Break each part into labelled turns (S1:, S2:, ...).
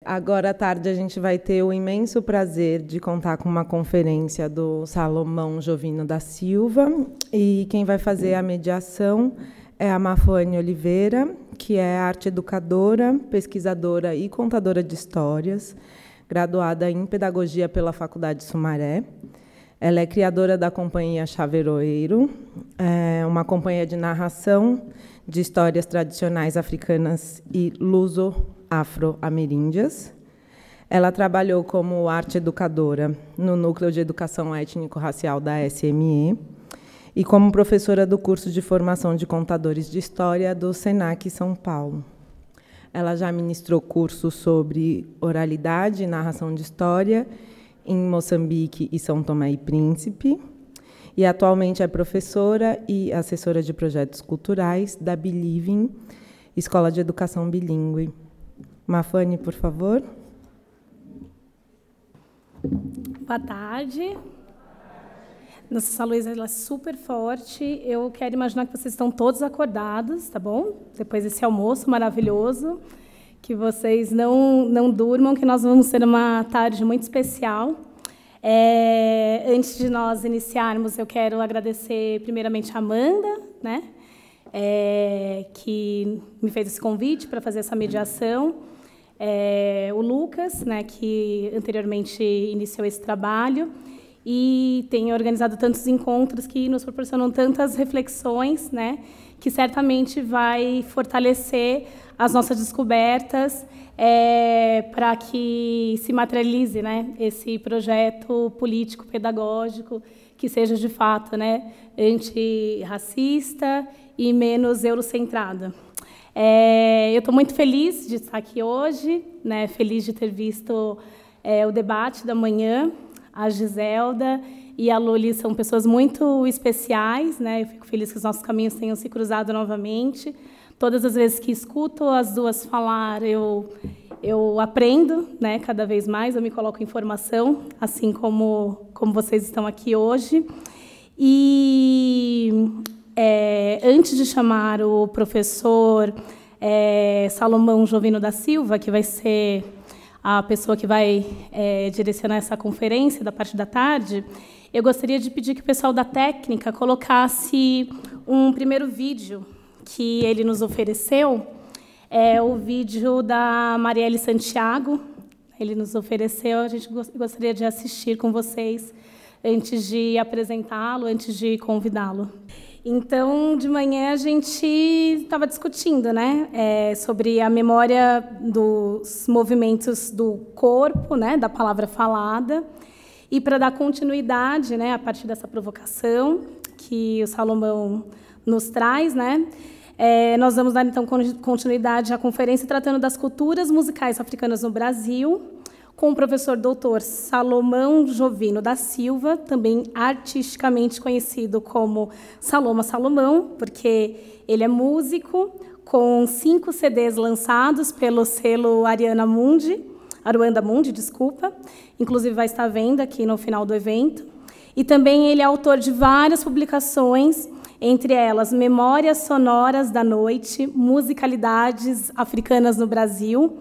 S1: Agora à tarde a gente vai ter o imenso prazer de contar com uma conferência do Salomão Jovino da Silva, e quem vai fazer a mediação é a Mafane Oliveira, que é arte educadora, pesquisadora e contadora de histórias, graduada em Pedagogia pela Faculdade Sumaré. Ela é criadora da companhia Chaveroeiro, uma companhia de narração de histórias tradicionais africanas e luso-afro-ameríndias. Ela trabalhou como arte educadora no Núcleo de Educação Étnico-Racial da SME e como professora do curso de formação de contadores de história do SENAC São Paulo. Ela já ministrou cursos sobre oralidade e narração de história em Moçambique e São Tomé e Príncipe, e atualmente é professora e assessora de projetos culturais da Believing, Escola de Educação Bilíngue. Mafane, por favor.
S2: Boa tarde. Nossa luz ela é super forte. Eu quero imaginar que vocês estão todos acordados, tá bom? Depois desse almoço maravilhoso, que vocês não durmam, que nós vamos ter uma tarde muito especial. Antes de nós iniciarmos, eu quero agradecer primeiramente a Amanda, né, que me fez esse convite para fazer essa mediação, o Lucas, né, que anteriormente iniciou esse trabalho e tem organizado tantos encontros que nos proporcionam tantas reflexões, né, que certamente vai fortalecer as nossas descobertas para que se materialize, né, esse projeto político-pedagógico que seja, de fato, né, antirracista e menos eurocentrado. Eu estou muito feliz de estar aqui hoje, né, feliz de ter visto o debate da manhã. A Giselda e a Loli são pessoas muito especiais, né? Eu fico feliz que os nossos caminhos tenham se cruzado novamente. Todas as vezes que escuto as duas falar, eu aprendo, né? Cada vez mais, eu me coloco em formação, assim como vocês estão aqui hoje. E antes de chamar o professor Salomão Jovino da Silva, que vai ser a pessoa que vai direcionar essa conferência da parte da tarde, eu gostaria de pedir que o pessoal da técnica colocasse um primeiro vídeo que ele nos ofereceu, o vídeo da Marielle Santiago. Ele nos ofereceu, a gente gostaria de assistir com vocês antes de apresentá-lo, antes de convidá-lo. Então, de manhã, a gente estava discutindo, né, sobre a memória dos movimentos do corpo, né, da palavra falada, e para dar continuidade, né, a partir dessa provocação que o Salomão nos traz, né, nós vamos dar, então, continuidade à conferência tratando das culturas musicais africanas no Brasil, com o professor doutor Salomão Jovino da Silva, também artisticamente conhecido como Saloma Salomão, porque ele é músico, com 5 CDs lançados pelo selo Aruanda Mundi, desculpa, inclusive vai estar à venda aqui no final do evento. E também ele é autor de várias publicações, entre elas Memórias Sonoras da Noite, Musicalidades Africanas no Brasil,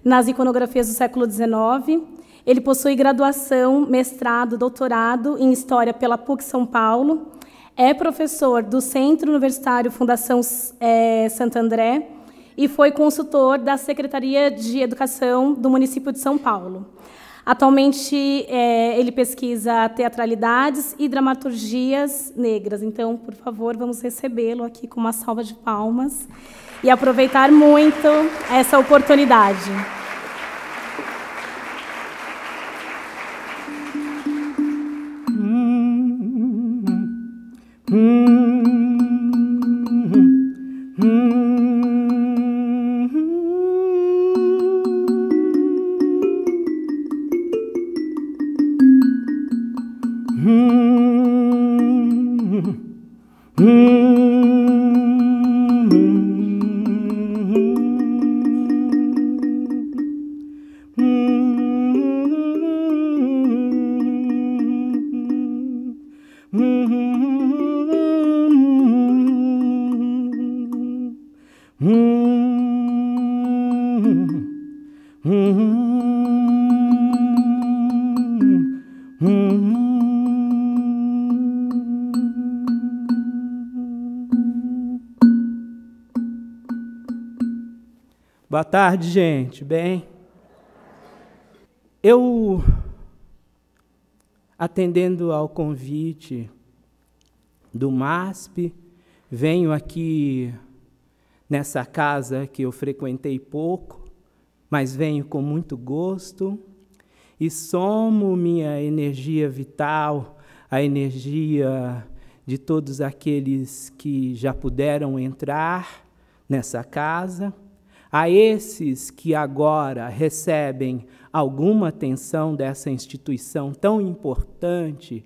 S2: nas iconografias do século XIX. Ele possui graduação, mestrado, doutorado em História pela PUC São Paulo, é professor do Centro Universitário Fundação Santo André e foi consultor da Secretaria de Educação do município de São Paulo. Atualmente, ele pesquisa teatralidades e dramaturgias negras. Então, por favor, vamos recebê-lo aqui com uma salva de palmas e aproveitar muito essa oportunidade.
S3: Boa tarde, gente. Bem? Eu, atendendo ao convite do MASP, venho aqui nessa casa que eu frequentei pouco, mas venho com muito gosto e somo minha energia vital, a energia de todos aqueles que já puderam entrar nessa casa, a esses que agora recebem alguma atenção dessa instituição tão importante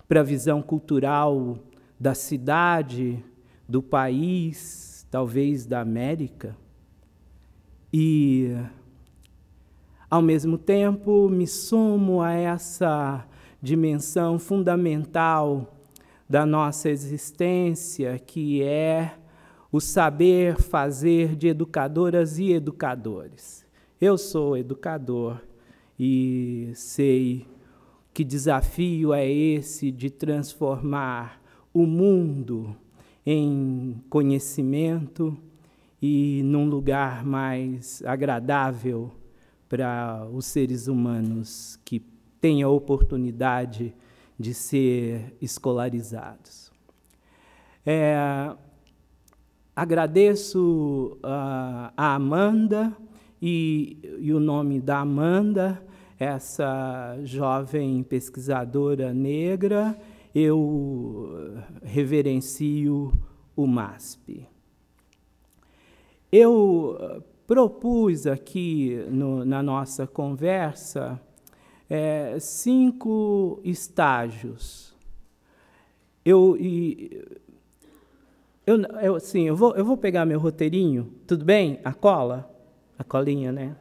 S3: para a visão cultural da cidade, do país, talvez da América. E, ao mesmo tempo, me somo a essa dimensão fundamental da nossa existência, que é o saber fazer de educadoras e educadores. Eu sou educador e sei que desafio é esse de transformar o mundo em conhecimento e num lugar mais agradável para os seres humanos que têm a oportunidade de ser escolarizados. Agradeço a Amanda e o nome da Amanda, essa jovem pesquisadora negra. Eu reverencio o MASP. Eu propus aqui na nossa conversa 5 estágios. Eu vou pegar meu roteirinho, tudo bem? A colinha, né?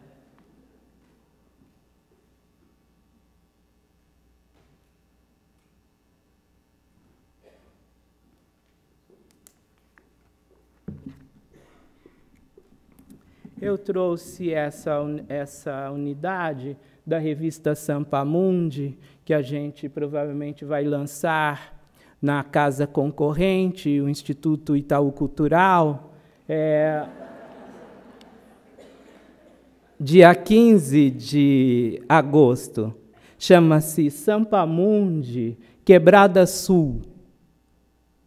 S3: Eu trouxe essa unidade da revista Sampamundi, que a gente provavelmente vai lançar na casa concorrente, o Instituto Itaú Cultural, dia 15 de agosto. Chama-se Sampamundi, Quebrada Sul.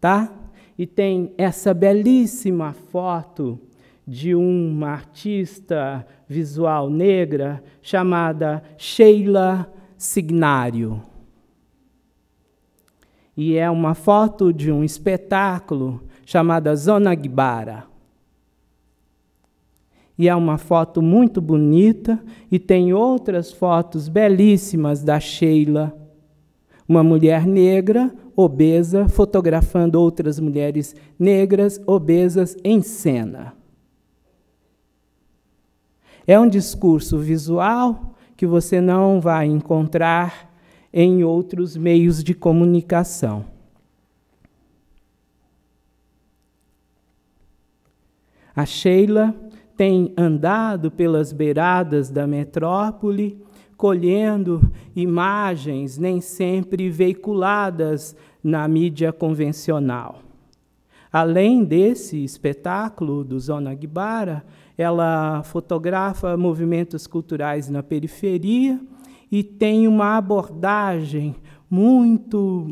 S3: Tá? E tem essa belíssima foto de uma artista visual negra chamada Sheila Signário. E é uma foto de um espetáculo chamado Zona Guibara. E é uma foto muito bonita, e tem outras fotos belíssimas da Sheila, uma mulher negra, obesa, fotografando outras mulheres negras, obesas, em cena. É um discurso visual que você não vai encontrar em outros meios de comunicação. A Sheila tem andado pelas beiradas da metrópole, colhendo imagens nem sempre veiculadas na mídia convencional. Além desse espetáculo do Zona Guibara, ela fotografa movimentos culturais na periferia e tem uma abordagem muito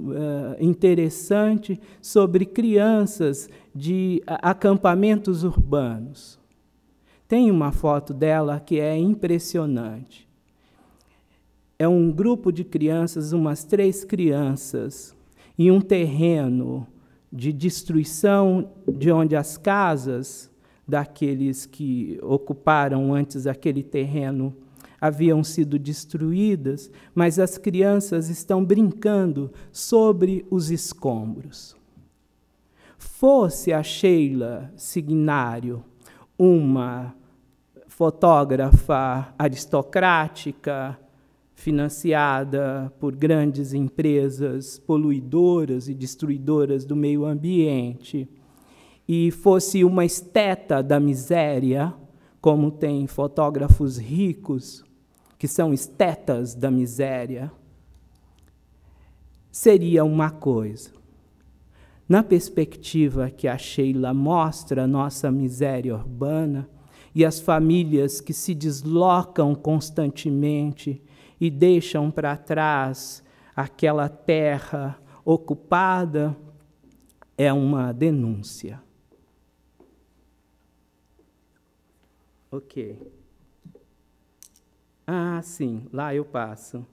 S3: interessante sobre crianças de acampamentos urbanos. Tem uma foto dela que é impressionante. É um grupo de crianças, umas 3 crianças, em um terreno de destruição, de onde as casas daqueles que ocuparam antes aquele terreno haviam sido destruídas, mas as crianças estão brincando sobre os escombros. Fosse a Sheila Signário uma fotógrafa aristocrática, financiada por grandes empresas poluidoras e destruidoras do meio ambiente, e fosse uma esteta da miséria, como tem fotógrafos ricos, que são estetas da miséria, seria uma coisa. Na perspectiva que a Sheila mostra a nossa miséria urbana e as famílias que se deslocam constantemente e deixam para trás aquela terra ocupada, é uma denúncia. Ok. Ah, sim, lá eu passo.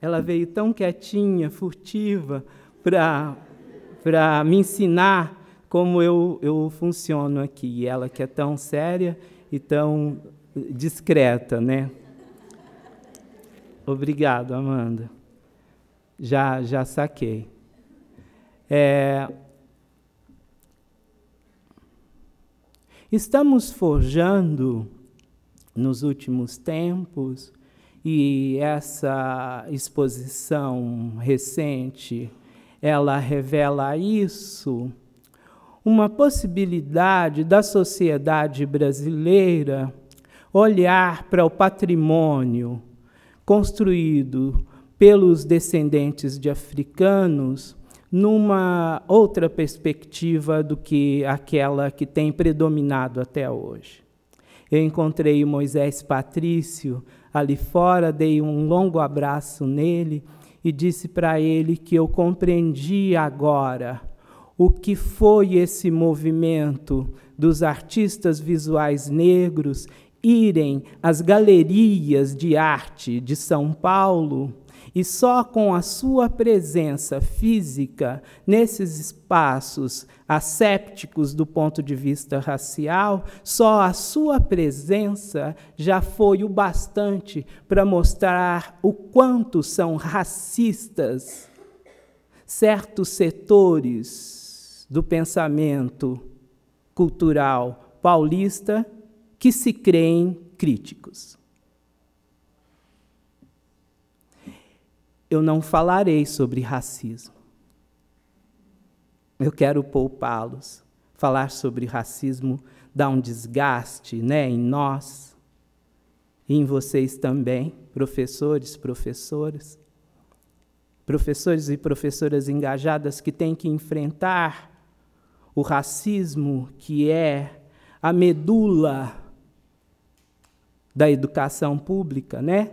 S3: Ela veio tão quietinha, furtiva, para me ensinar como eu funciono aqui. E ela que é tão séria e tão discreta, né? Obrigado, Amanda. Já saquei. Estamos forjando, nos últimos tempos, e essa exposição recente, ela revela isso, uma possibilidade da sociedade brasileira olhar para o patrimônio construído pelos descendentes de africanos numa outra perspectiva do que aquela que tem predominado até hoje. Eu encontrei o Moisés Patrício ali fora, dei um longo abraço nele e disse para ele que eu compreendi agora o que foi esse movimento dos artistas visuais negros irem às galerias de arte de São Paulo e só com a sua presença física nesses espaços assépticos do ponto de vista racial, só a sua presença já foi o bastante para mostrar o quanto são racistas certos setores do pensamento cultural paulista que se creem críticos. Eu não falarei sobre racismo. Eu quero poupá-los. Falar sobre racismo dá um desgaste, né, em nós e em vocês também, professores, professoras. Professores e professoras engajadas que têm que enfrentar o racismo, que é a medula da educação pública, né?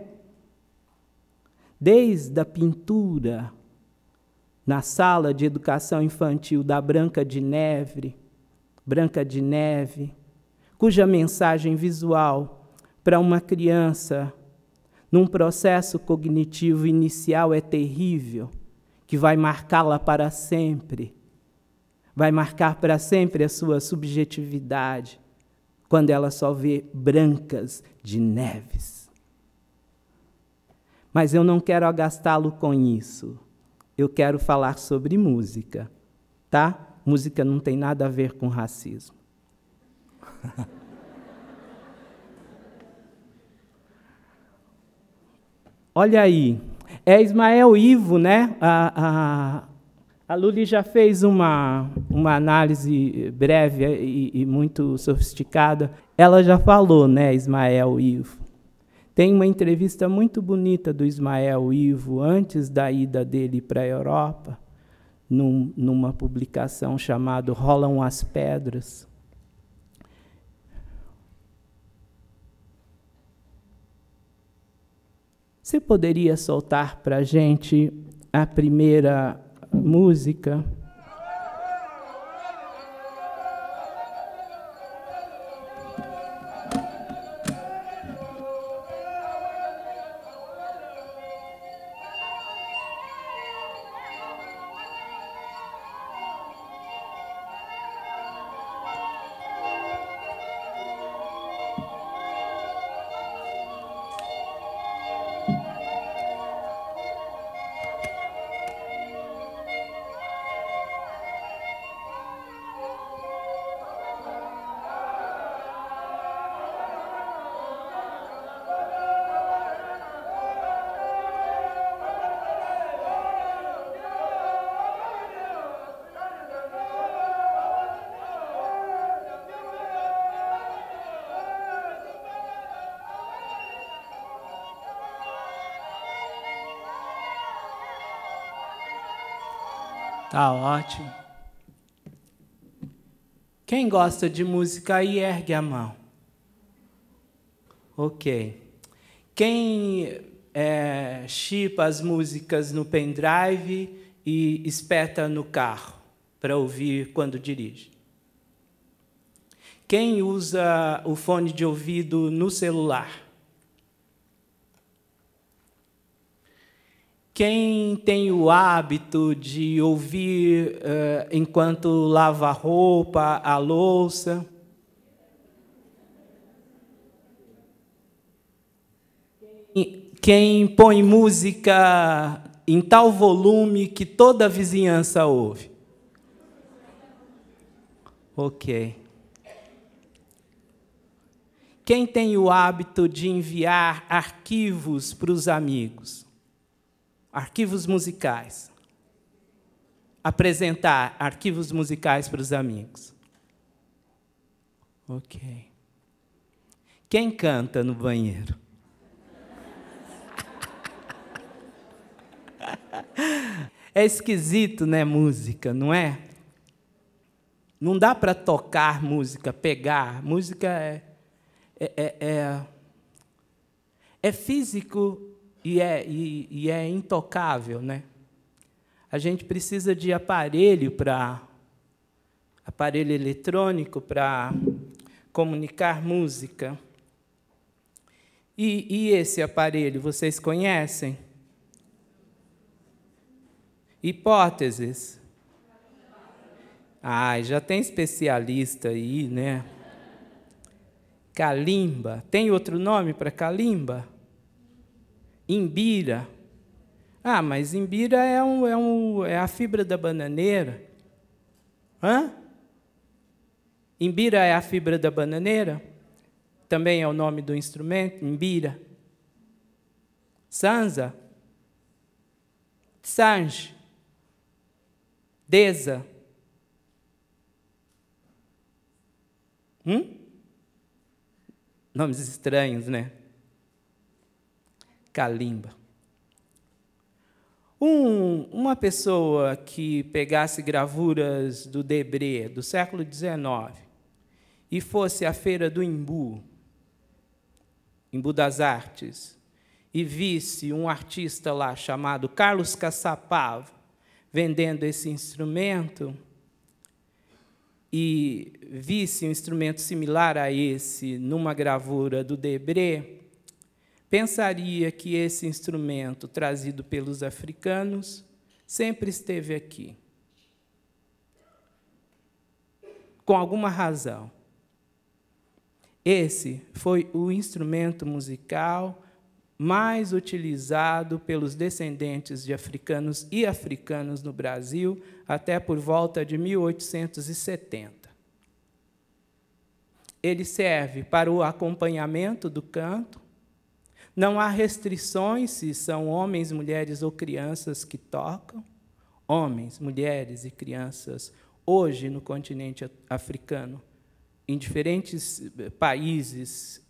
S3: Desde a pintura na sala de educação infantil da Branca de Neve, cuja mensagem visual para uma criança num processo cognitivo inicial é terrível, que vai marcá-la para sempre, vai marcar para sempre a sua subjetividade, quando ela só vê Brancas de Neves. Mas eu não quero agastá-lo com isso. Eu quero falar sobre música, tá? Música não tem nada a ver com racismo. Olha aí, é Ismael Ivo, né? A Luli já fez uma análise breve e muito sofisticada. Ela já falou, né, Ismael Ivo. Tem uma entrevista muito bonita do Ismael Ivo, antes da ida dele para a Europa, numa publicação chamada Rolam as Pedras. Você poderia soltar para a gente a primeira música? Tá ótimo. Quem gosta de música aí, ergue a mão. Ok. Quem chipa as músicas no pendrive e espeta no carro para ouvir quando dirige? Quem usa o fone de ouvido no celular? Quem tem o hábito de ouvir enquanto lava a roupa, a louça? Quem põe música em tal volume que toda a vizinhança ouve? Ok. Quem tem o hábito de enviar arquivos para os amigos? Arquivos musicais. Apresentar arquivos musicais para os amigos. Ok. Quem canta no banheiro? É esquisito, né, música, não é? Não dá para tocar música, pegar. Música é físico e é intocável, né? A gente precisa de aparelho eletrônico para comunicar música. E esse aparelho, vocês conhecem? Hipóteses? Já tem especialista aí, né? Calimba. Tem outro nome para calimba? Imbira. Mas imbira é a fibra da bananeira. Hã? Imbira é a fibra da bananeira? Também é o nome do instrumento, imbira. Sanza. Sange. Deza. Nomes estranhos, né? Calimba. Uma pessoa que pegasse gravuras do Debré, do século XIX, e fosse à feira do Embu das Artes, e visse um artista lá chamado Carlos Caçapava vendendo esse instrumento, e visse um instrumento similar a esse numa gravura do Debré, pensaria que esse instrumento, trazido pelos africanos, sempre esteve aqui. Com alguma razão. Esse foi o instrumento musical mais utilizado pelos descendentes de africanos e africanas no Brasil até por volta de 1870. Ele serve para o acompanhamento do canto. Não há restrições se são homens, mulheres ou crianças que tocam. Homens, mulheres e crianças, hoje no continente africano, em diferentes países,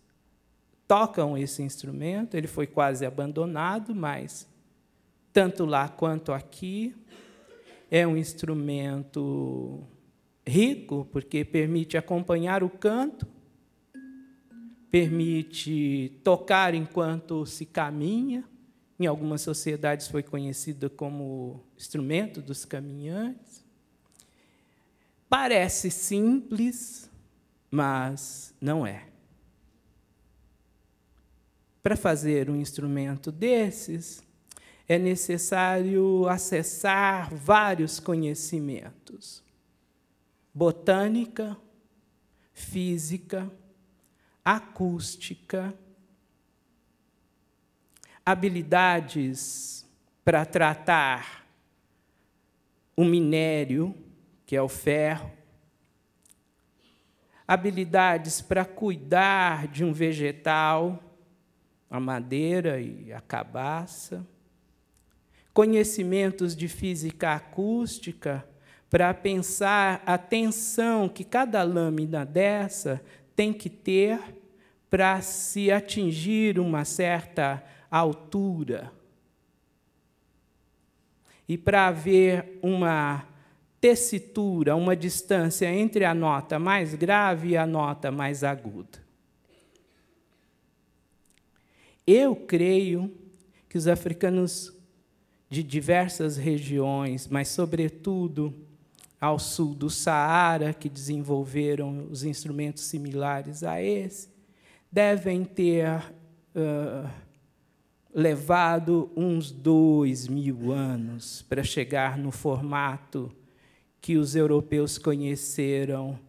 S3: tocam esse instrumento. Ele foi quase abandonado, mas, tanto lá quanto aqui, é um instrumento rico, porque permite acompanhar o canto, permite tocar enquanto se caminha. Em algumas sociedades foi conhecido como instrumento dos caminhantes. Parece simples, mas não é. Para fazer um instrumento desses, é necessário acessar vários conhecimentos: botânica, física, acústica, habilidades para tratar o minério, que é o ferro, habilidades para cuidar de um vegetal, a madeira e a cabaça, conhecimentos de física acústica para pensar a tensão que cada lâmina dessa tem que ter para se atingir uma certa altura. E para haver uma tessitura, uma distância entre a nota mais grave e a nota mais aguda. Eu creio que os africanos de diversas regiões, mas, sobretudo, ao sul do Saara, que desenvolveram os instrumentos similares a esse, devem ter levado uns 2000 anos para chegar no formato que os europeus conheceram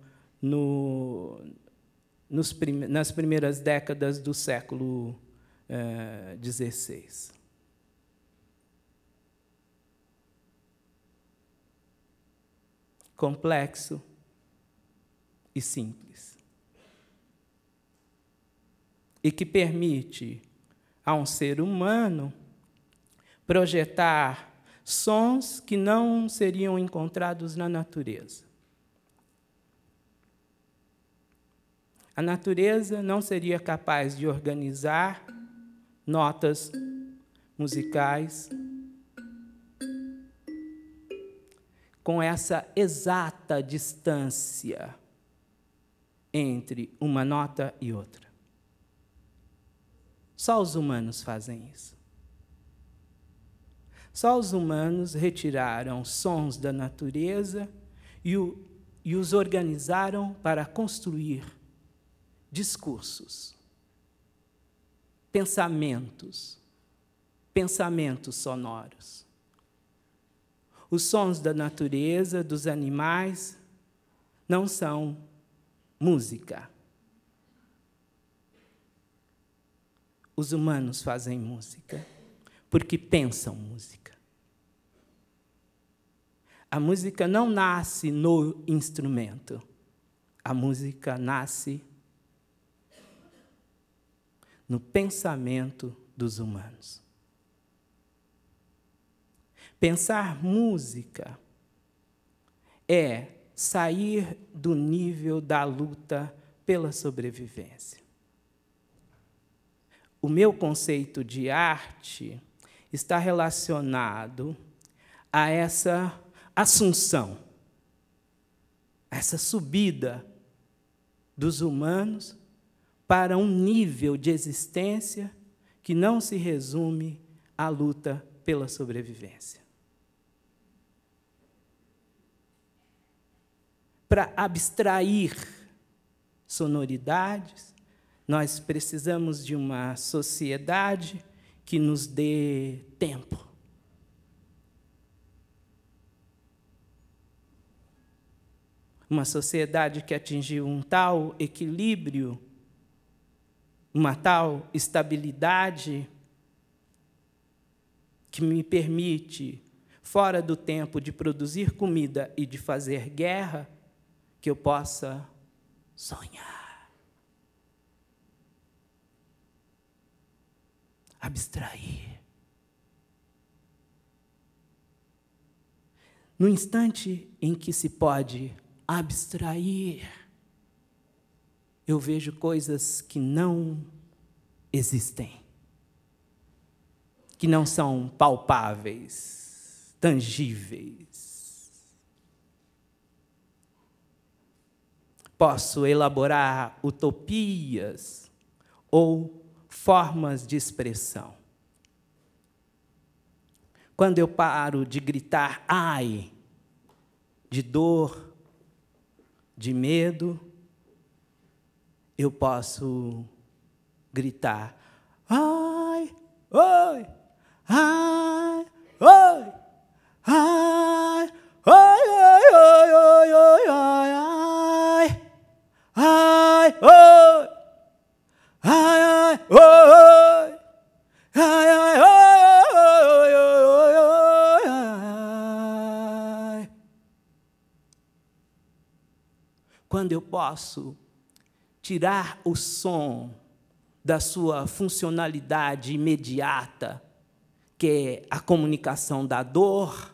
S3: nas primeiras décadas do século XVI. Complexo e simples. E que permite a um ser humano projetar sons que não seriam encontrados na natureza. A natureza não seria capaz de organizar notas musicais com essa exata distância entre uma nota e outra. Só os humanos fazem isso. Só os humanos retiraram sons da natureza e os organizaram para construir discursos, pensamentos sonoros. Os sons da natureza, dos animais, não são música. Os humanos fazem música porque pensam música. A música não nasce no instrumento. A música nasce no pensamento dos humanos. Pensar música é sair do nível da luta pela sobrevivência. O meu conceito de arte está relacionado a essa assunção, a essa subida dos humanos para um nível de existência que não se resume à luta pela sobrevivência. Para abstrair sonoridades, nós precisamos de uma sociedade que nos dê tempo. Uma sociedade que atingiu um tal equilíbrio, uma tal estabilidade, que me permite, fora do tempo de produzir comida e de fazer guerra, que eu possa sonhar, abstrair. No instante em que se pode abstrair, eu vejo coisas que não existem, que não são palpáveis, tangíveis. Posso elaborar utopias ou formas de expressão. Quando eu paro de gritar ai, de dor, de medo, eu posso gritar ai, oi, ai, oi, ai, oi, oi, oi, oi, oi, ai, ai, oi, ai, ai, oi, ai, ai, oi, oi, oi, ai. Quando eu posso tirar o som da sua funcionalidade imediata, que é a comunicação da dor,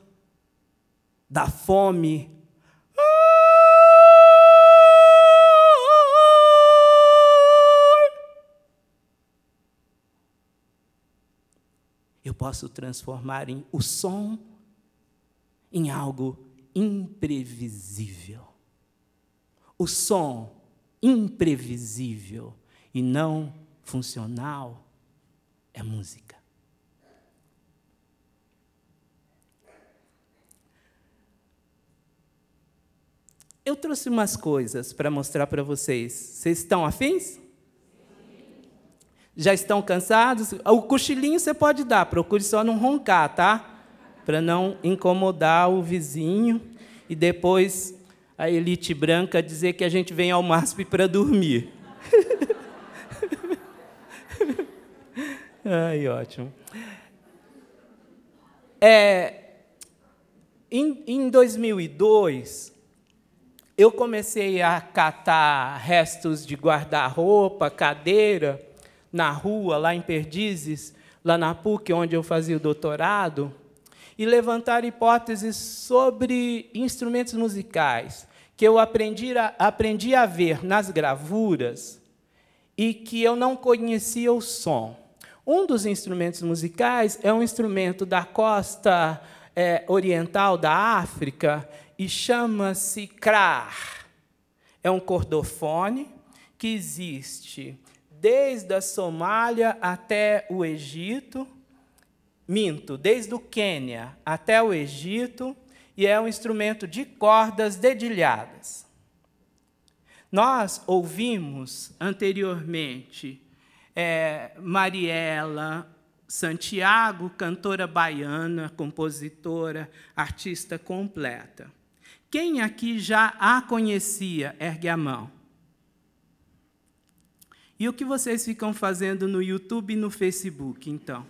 S3: da fome, eu posso transformar o som em algo imprevisível. O som imprevisível e não funcional é música. Eu trouxe umas coisas para mostrar para vocês. Vocês estão afins? Já estão cansados? O cochilinho você pode dar, procure só não roncar, tá? Para não incomodar o vizinho e depois a elite branca dizer que a gente vem ao MASP para dormir. Ai, ótimo. Em 2002, eu comecei a catar restos de guarda-roupa, cadeira, na rua, lá em Perdizes, lá na PUC, onde eu fazia o doutorado, e levantar hipóteses sobre instrumentos musicais que eu aprendi a ver nas gravuras e que eu não conhecia o som. Um dos instrumentos musicais é um instrumento da costa oriental da África e chama-se krar. É um cordofone que existe desde a Somália até o Egito, desde o Quênia até o Egito, e é um instrumento de cordas dedilhadas. Nós ouvimos anteriormente Mariela Santiago, cantora baiana, compositora, artista completa. Quem aqui já a conhecia? Ergue a mão. E o que vocês ficam fazendo no YouTube e no Facebook, então?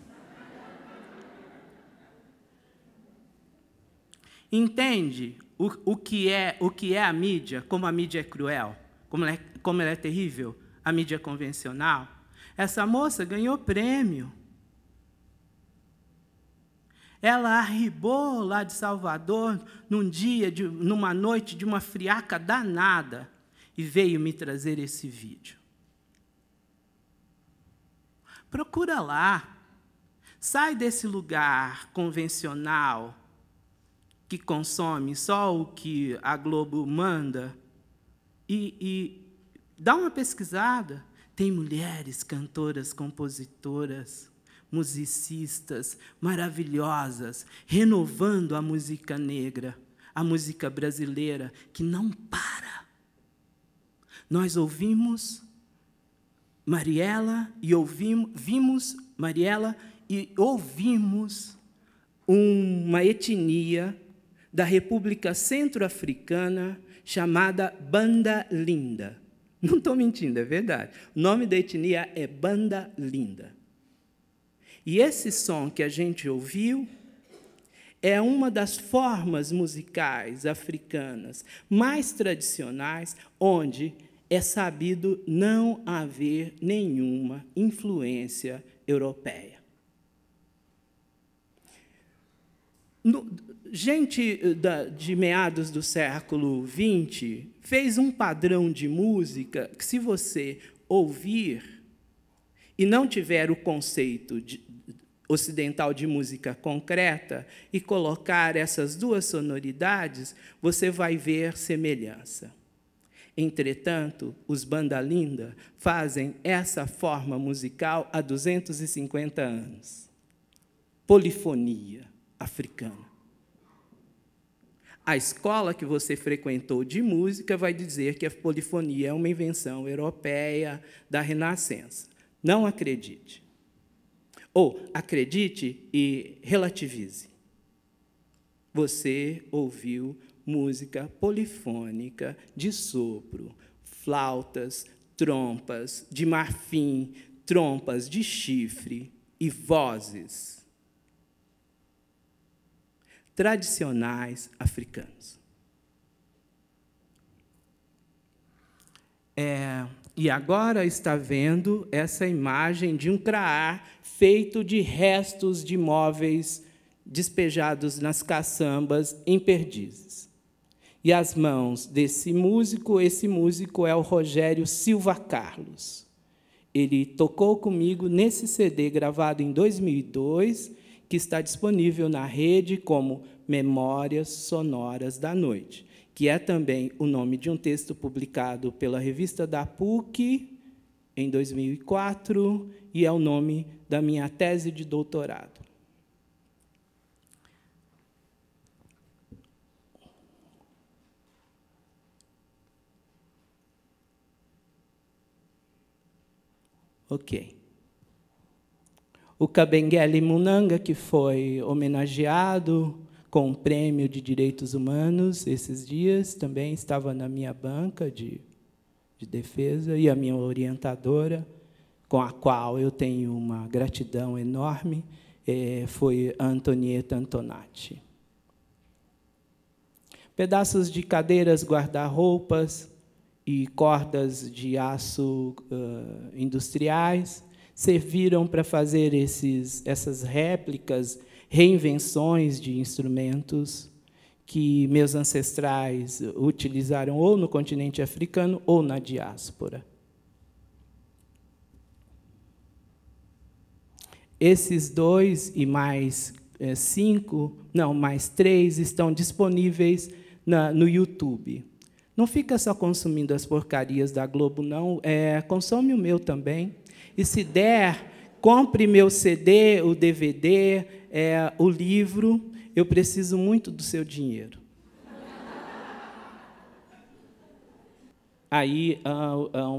S3: Entende o que é a mídia, como a mídia é cruel, como ela é terrível, a mídia convencional? Essa moça ganhou prêmio. Ela arribou lá de Salvador numa noite de uma friaca danada e veio me trazer esse vídeo. Procura lá. Sai desse lugar convencional que consome só o que a Globo manda e dá uma pesquisada. Tem mulheres cantoras, compositoras, musicistas maravilhosas, renovando a música negra, a música brasileira, que não para. Nós ouvimos Mariela e vimos Mariela e ouvimos uma etnia da República Centro-Africana chamada Banda Linda. Não estou mentindo, é verdade. O nome da etnia é Banda Linda. E esse som que a gente ouviu é uma das formas musicais africanas mais tradicionais, onde é sabido não haver nenhuma influência europeia. Gente de meados do século XX fez um padrão de música que, se você ouvir e não tiver o conceito ocidental de música concreta e colocar essas duas sonoridades, você vai ver semelhança. Entretanto, os Banda Linda fazem essa forma musical há 250 anos. Polifonia africana. A escola que você frequentou de música vai dizer que a polifonia é uma invenção europeia da Renascença. Não acredite. Ou acredite e relativize. Você ouviu música polifônica de sopro, flautas, trompas de marfim, trompas de chifre e vozes tradicionais africanos. E agora está vendo essa imagem de um krar feito de restos de móveis despejados nas caçambas em Perdizes. E as mãos desse músico, esse músico é o Rogério Silva Carlos. Ele tocou comigo nesse CD gravado em 2002, que está disponível na rede como Memórias Sonoras da Noite, que é também o nome de um texto publicado pela revista da PUC em 2004 e é o nome da minha tese de doutorado. Ok. O Kabengele Munanga, que foi homenageado com um prêmio de direitos humanos esses dias, também estava na minha banca de defesa, e a minha orientadora, com a qual eu tenho uma gratidão enorme, foi a Antonieta Antonati. Pedaços de cadeiras guarda-roupas e cordas de aço industriais serviram para fazer essas réplicas, reinvenções de instrumentos que meus ancestrais utilizaram ou no continente africano ou na diáspora. Esses 2 e mais 5, não, mais 3, estão disponíveis no YouTube. Não fica só consumindo as porcarias da Globo, não. Consome o meu também. E, se der, compre meu CD, o DVD, o livro. Eu preciso muito do seu dinheiro. Aí,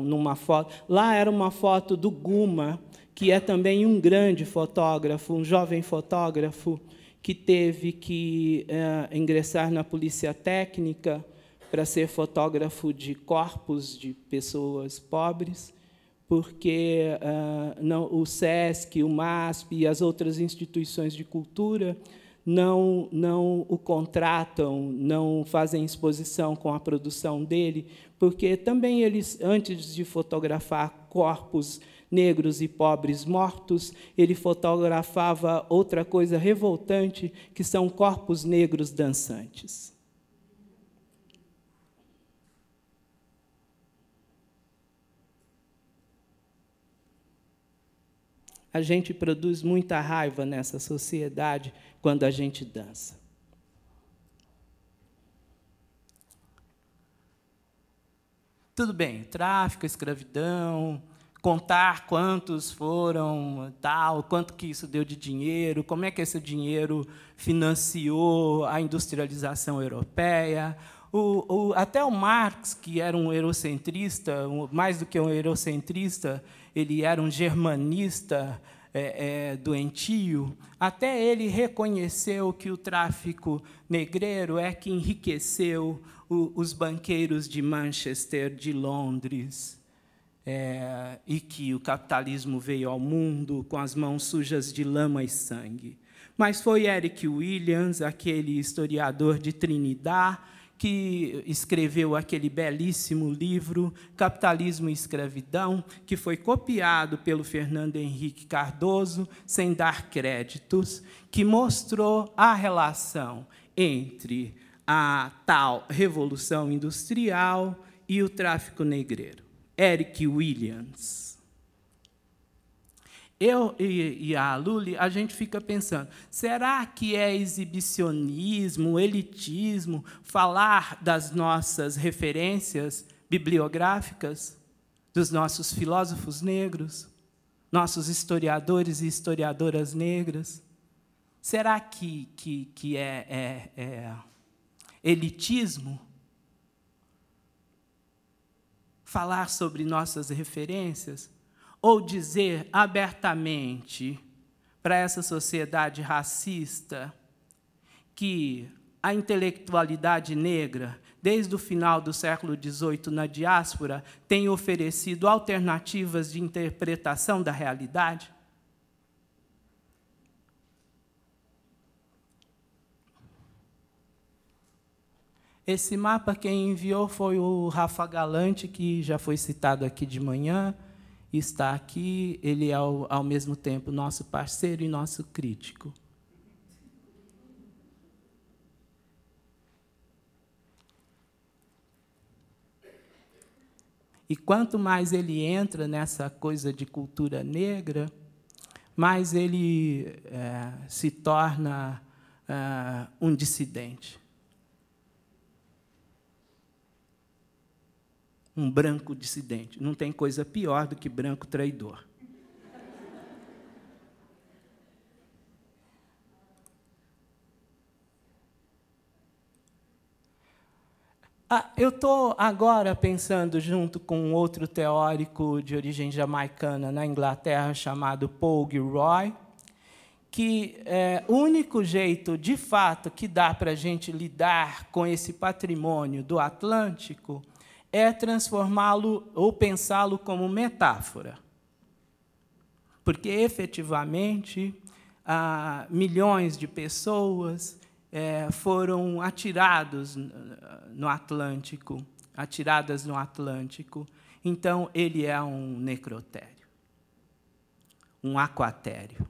S3: numa foto... Lá era uma foto do Guma, que é também um grande fotógrafo, um jovem fotógrafo, que teve que ingressar na polícia técnica para ser fotógrafo de corpos de pessoas pobres, porque o SESC, o MASP e as outras instituições de cultura não o contratam, não fazem exposição com a produção dele, porque também eles, antes de fotografar corpos negros e pobres mortos, ele fotografava outra coisa revoltante, que são corpos negros dançantes. A gente produz muita raiva nessa sociedade quando a gente dança. Tudo bem, tráfico, escravidão, contar quantos foram, tal, quanto que isso deu de dinheiro, como é que esse dinheiro financiou a industrialização europeia. Até o Marx, que era um eurocentrista, mais do que um eurocentrista, ele era um germanista doentio, até ele reconheceu que o tráfico negreiro é que enriqueceu os banqueiros de Manchester, de Londres, e que o capitalismo veio ao mundo com as mãos sujas de lama e sangue. Mas foi Eric Williams, aquele historiador de Trinidad, que escreveu aquele belíssimo livro, Capitalismo e Escravidão, que foi copiado pelo Fernando Henrique Cardoso, sem dar créditos, que mostrou a relação entre a tal Revolução Industrial e o tráfico negreiro. Eric Williams. Eu e a Luli, a gente fica pensando, será que é exibicionismo, elitismo, falar das nossas referências bibliográficas, dos nossos filósofos negros, nossos historiadores e historiadoras negras? Será que é elitismo falar sobre nossas referências? Ou dizer abertamente para essa sociedade racista que a intelectualidade negra, desde o final do século XVIII na diáspora, tem oferecido alternativas de interpretação da realidade? Esse mapa quem enviou foi o Rafa Galante, que já foi citado aqui de manhã, está aqui, ele é, ao mesmo tempo, nosso parceiro e nosso crítico. E quanto mais ele entra nessa coisa de cultura negra, mais ele se torna um dissidente. Um branco dissidente. Não tem coisa pior do que branco traidor. Eu estou agora pensando, junto com outro teórico de origem jamaicana na Inglaterra, chamado Paul Gilroy, que o único jeito, de fato, que dá para a gente lidar com esse patrimônio do Atlântico é transformá-lo ou pensá-lo como metáfora. Porque, efetivamente, milhões de pessoas foram atiradas no Atlântico. Então, ele é um necrotério, um aquatério.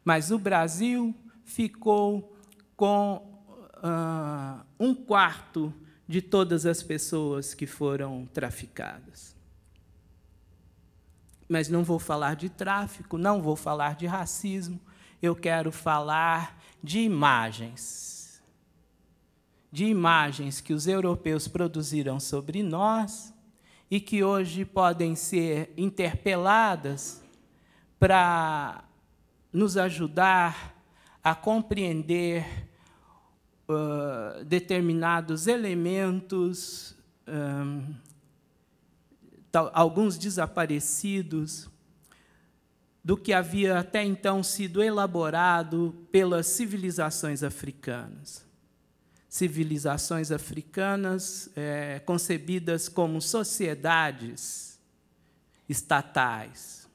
S3: Mas o Brasil ficou com 1/4 de todas as pessoas que foram traficadas. Mas não vou falar de tráfico, não vou falar de racismo, eu quero falar de imagens. De imagens que os europeus produziram sobre nós e que hoje podem ser interpeladas para nos ajudar a compreender determinados elementos, alguns desaparecidos, do que havia até então sido elaborado pelas civilizações africanas. Civilizações africanas concebidas como sociedades estatais,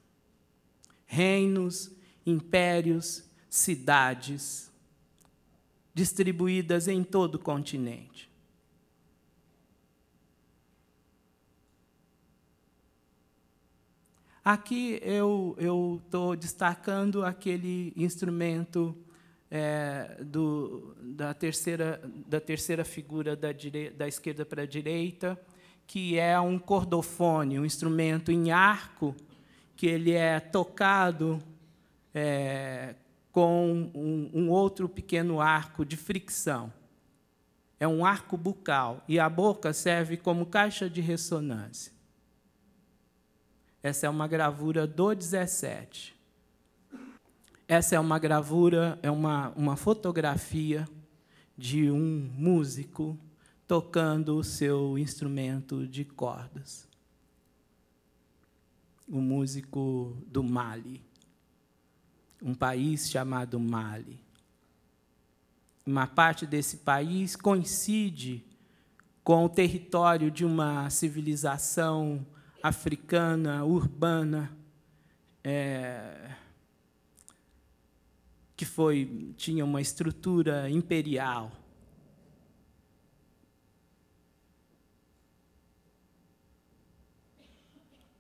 S3: reinos, impérios, cidades, distribuídas em todo o continente. Aqui eu estou destacando aquele instrumento da terceira figura da esquerda para a direita, que é um cordofone, um instrumento em arco, que ele é tocado com um outro pequeno arco de fricção. É um arco bucal, e a boca serve como caixa de ressonância. Essa é uma gravura do 17. Essa é uma gravura, uma fotografia de um músico tocando o seu instrumento de cordas. O músico do Mali, um país chamado Mali. Uma parte desse país coincide com o território de uma civilização africana, urbana, que tinha uma estrutura imperial.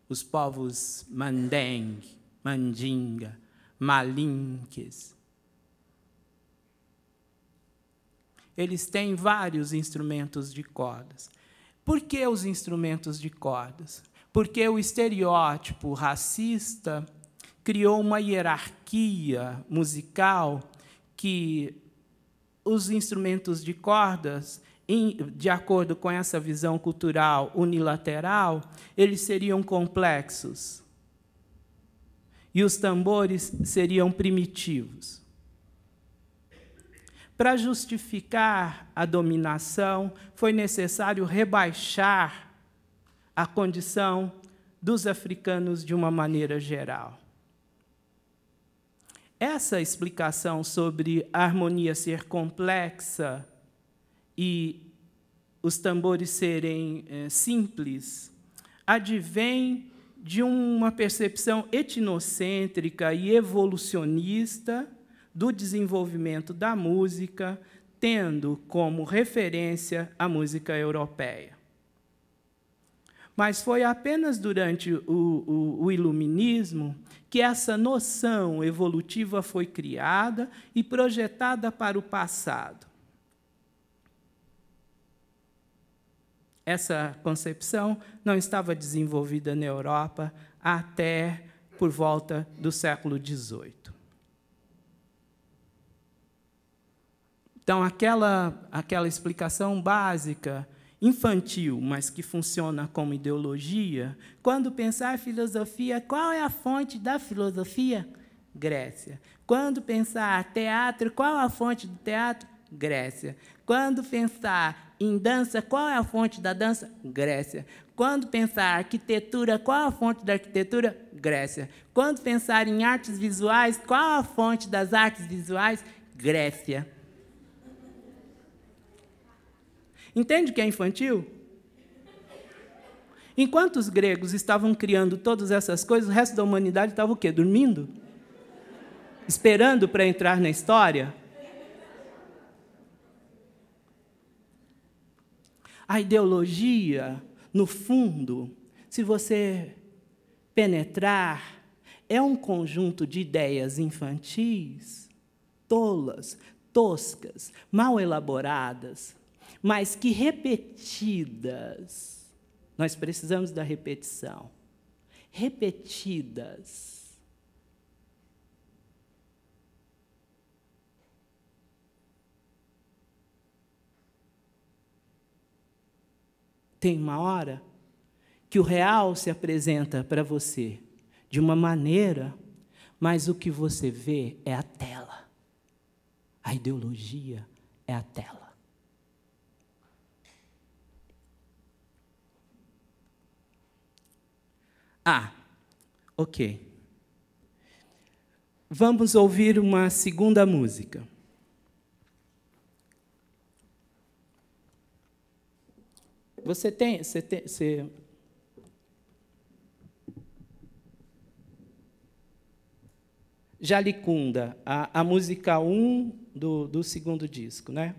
S3: Os povos Mandeng, Mandinga, Malinques. Eles têm vários instrumentos de cordas. Por que os instrumentos de cordas? Porque o estereótipo racista criou uma hierarquia musical que os instrumentos de cordas, de acordo com essa visão cultural unilateral, eles seriam complexos. E os tambores seriam primitivos. Para justificar a dominação, foi necessário rebaixar a condição dos africanos de uma maneira geral. Essa explicação sobre a harmonia ser complexa e os tambores serem simples advém de uma percepção etnocêntrica e evolucionista do desenvolvimento da música, tendo como referência a música europeia. Mas foi apenas durante o Iluminismo que essa noção evolutiva foi criada e projetada para o passado. Essa concepção não estava desenvolvida na Europa até por volta do século XVIII. Então, aquela explicação básica, infantil, mas que funciona como ideologia, quando pensar filosofia, qual é a fonte da filosofia? Grécia. Quando pensar teatro, qual é a fonte do teatro? Grécia. Quando pensar em dança, qual é a fonte da dança? Grécia. Quando pensar arquitetura, qual é a fonte da arquitetura? Grécia. Quando pensar em artes visuais, qual é a fonte das artes visuais? Grécia. Entende o que é infantil? Enquanto os gregos estavam criando todas essas coisas, o resto da humanidade estava o quê? Dormindo? Esperando para entrar na história? A ideologia, no fundo, se você penetrar, é um conjunto de ideias infantis, tolas, toscas, mal elaboradas, mas que repetidas, nós precisamos da repetição, repetidas, tem uma hora que o real se apresenta para você de uma maneira, mas o que você vê é a tela. A ideologia é a tela. Ok. Vamos ouvir uma segunda música. Você Jalicunda, a música 1 do segundo disco, né?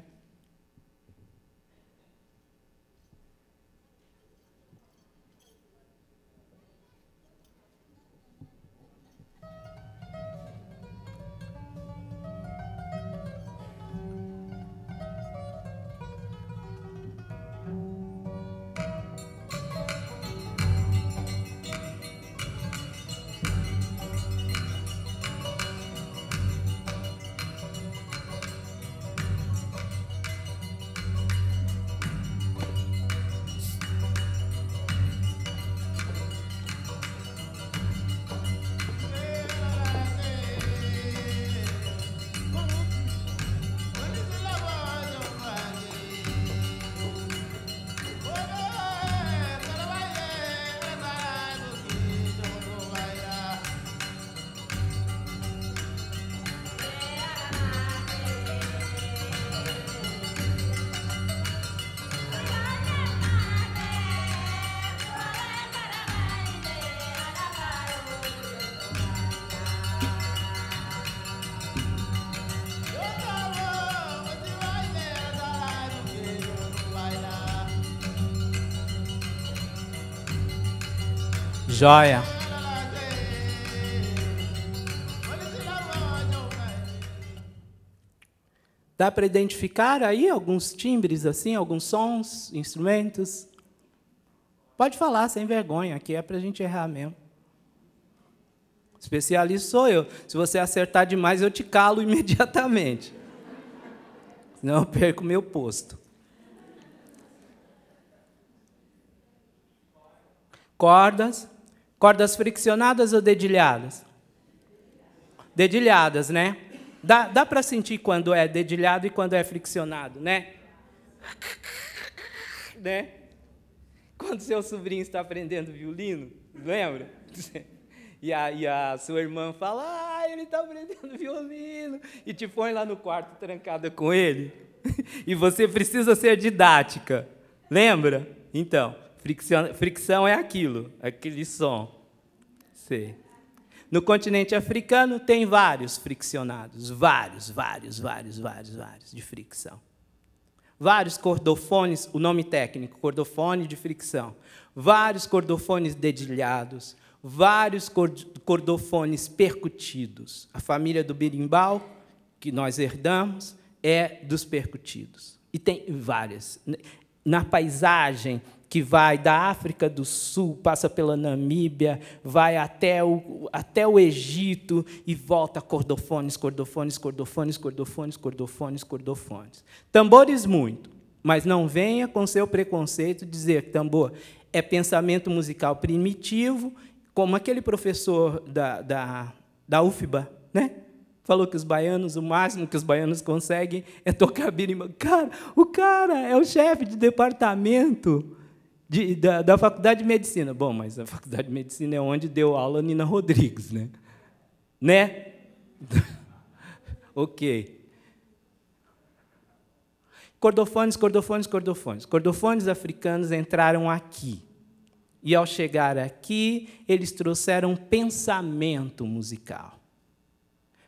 S3: Joia. Dá para identificar aí alguns timbres, assim, alguns sons, instrumentos? Pode falar, sem vergonha, aqui é para a gente errar mesmo. Especialista sou eu. Se você acertar demais, eu te calo imediatamente. Senão eu perco o meu posto. Cordas. Cordas friccionadas ou dedilhadas? Dedilhadas, né? Dá para sentir quando é dedilhado e quando é friccionado, né? Né? Quando seu sobrinho está aprendendo violino, lembra? E a sua irmã fala, ele está aprendendo violino, e te põe lá no quarto trancada com ele. E você precisa ser didática, lembra? Então, fricção é aquilo, aquele som. Sei. No continente africano tem vários friccionados, vários de fricção. Vários cordofones, o nome técnico, cordofone de fricção. Vários cordofones dedilhados, vários cordofones percutidos. A família do berimbau, que nós herdamos, é dos percutidos. E tem várias. na paisagem, que vai da África do Sul, passa pela Namíbia, vai até o Egito e volta cordofones, cordofones, cordofones, cordofones, cordofones, cordofones. Tambores muito, mas não venha com seu preconceito dizer que tambor é pensamento musical primitivo, como aquele professor da UFBA, né? Falou que os baianos, o máximo que os baianos conseguem é tocar birimbau. Cara, o cara é o chefe de departamento da Faculdade de Medicina. Bom, mas a Faculdade de Medicina é onde deu aula a Nina Rodrigues, né? Né? Ok. Cordofones, cordofones, cordofones. Cordofones africanos entraram aqui. E, ao chegar aqui, eles trouxeram pensamento musical.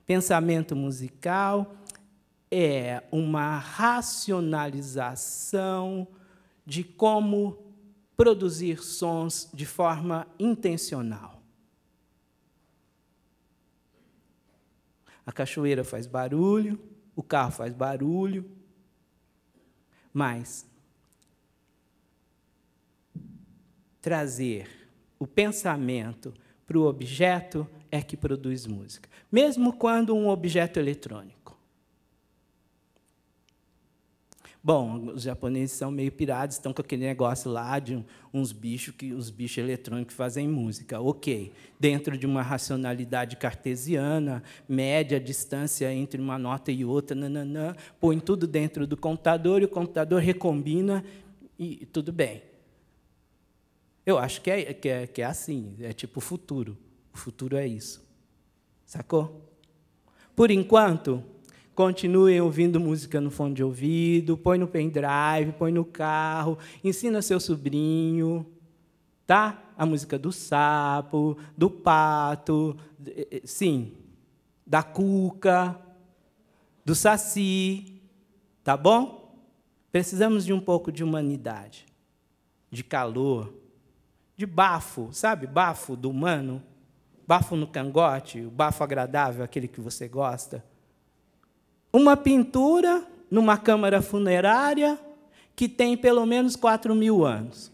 S3: Pensamento musical é uma racionalização de como produzir sons de forma intencional. A cachoeira faz barulho, o carro faz barulho, mas trazer o pensamento para o objeto é que produz música, mesmo quando um objeto eletrônico. Bom, os japoneses são meio pirados, estão com aquele negócio lá de uns bichos eletrônicos que fazem música. Ok, dentro de uma racionalidade cartesiana, mede a distância entre uma nota e outra, nananã, põe tudo dentro do computador e o computador recombina e tudo bem. Eu acho que é assim, é tipo o futuro. O futuro é isso. Sacou? Por enquanto, continuem ouvindo música no fone de ouvido, põe no pendrive, põe no carro, ensina seu sobrinho, tá? A música do sapo, do pato, sim, da cuca, do saci, tá bom? Precisamos de um pouco de humanidade, de calor, de bafo, sabe? Bafo do humano, bafo no cangote, o bafo agradável, aquele que você gosta. Uma pintura numa câmara funerária que tem pelo menos 4.000 anos.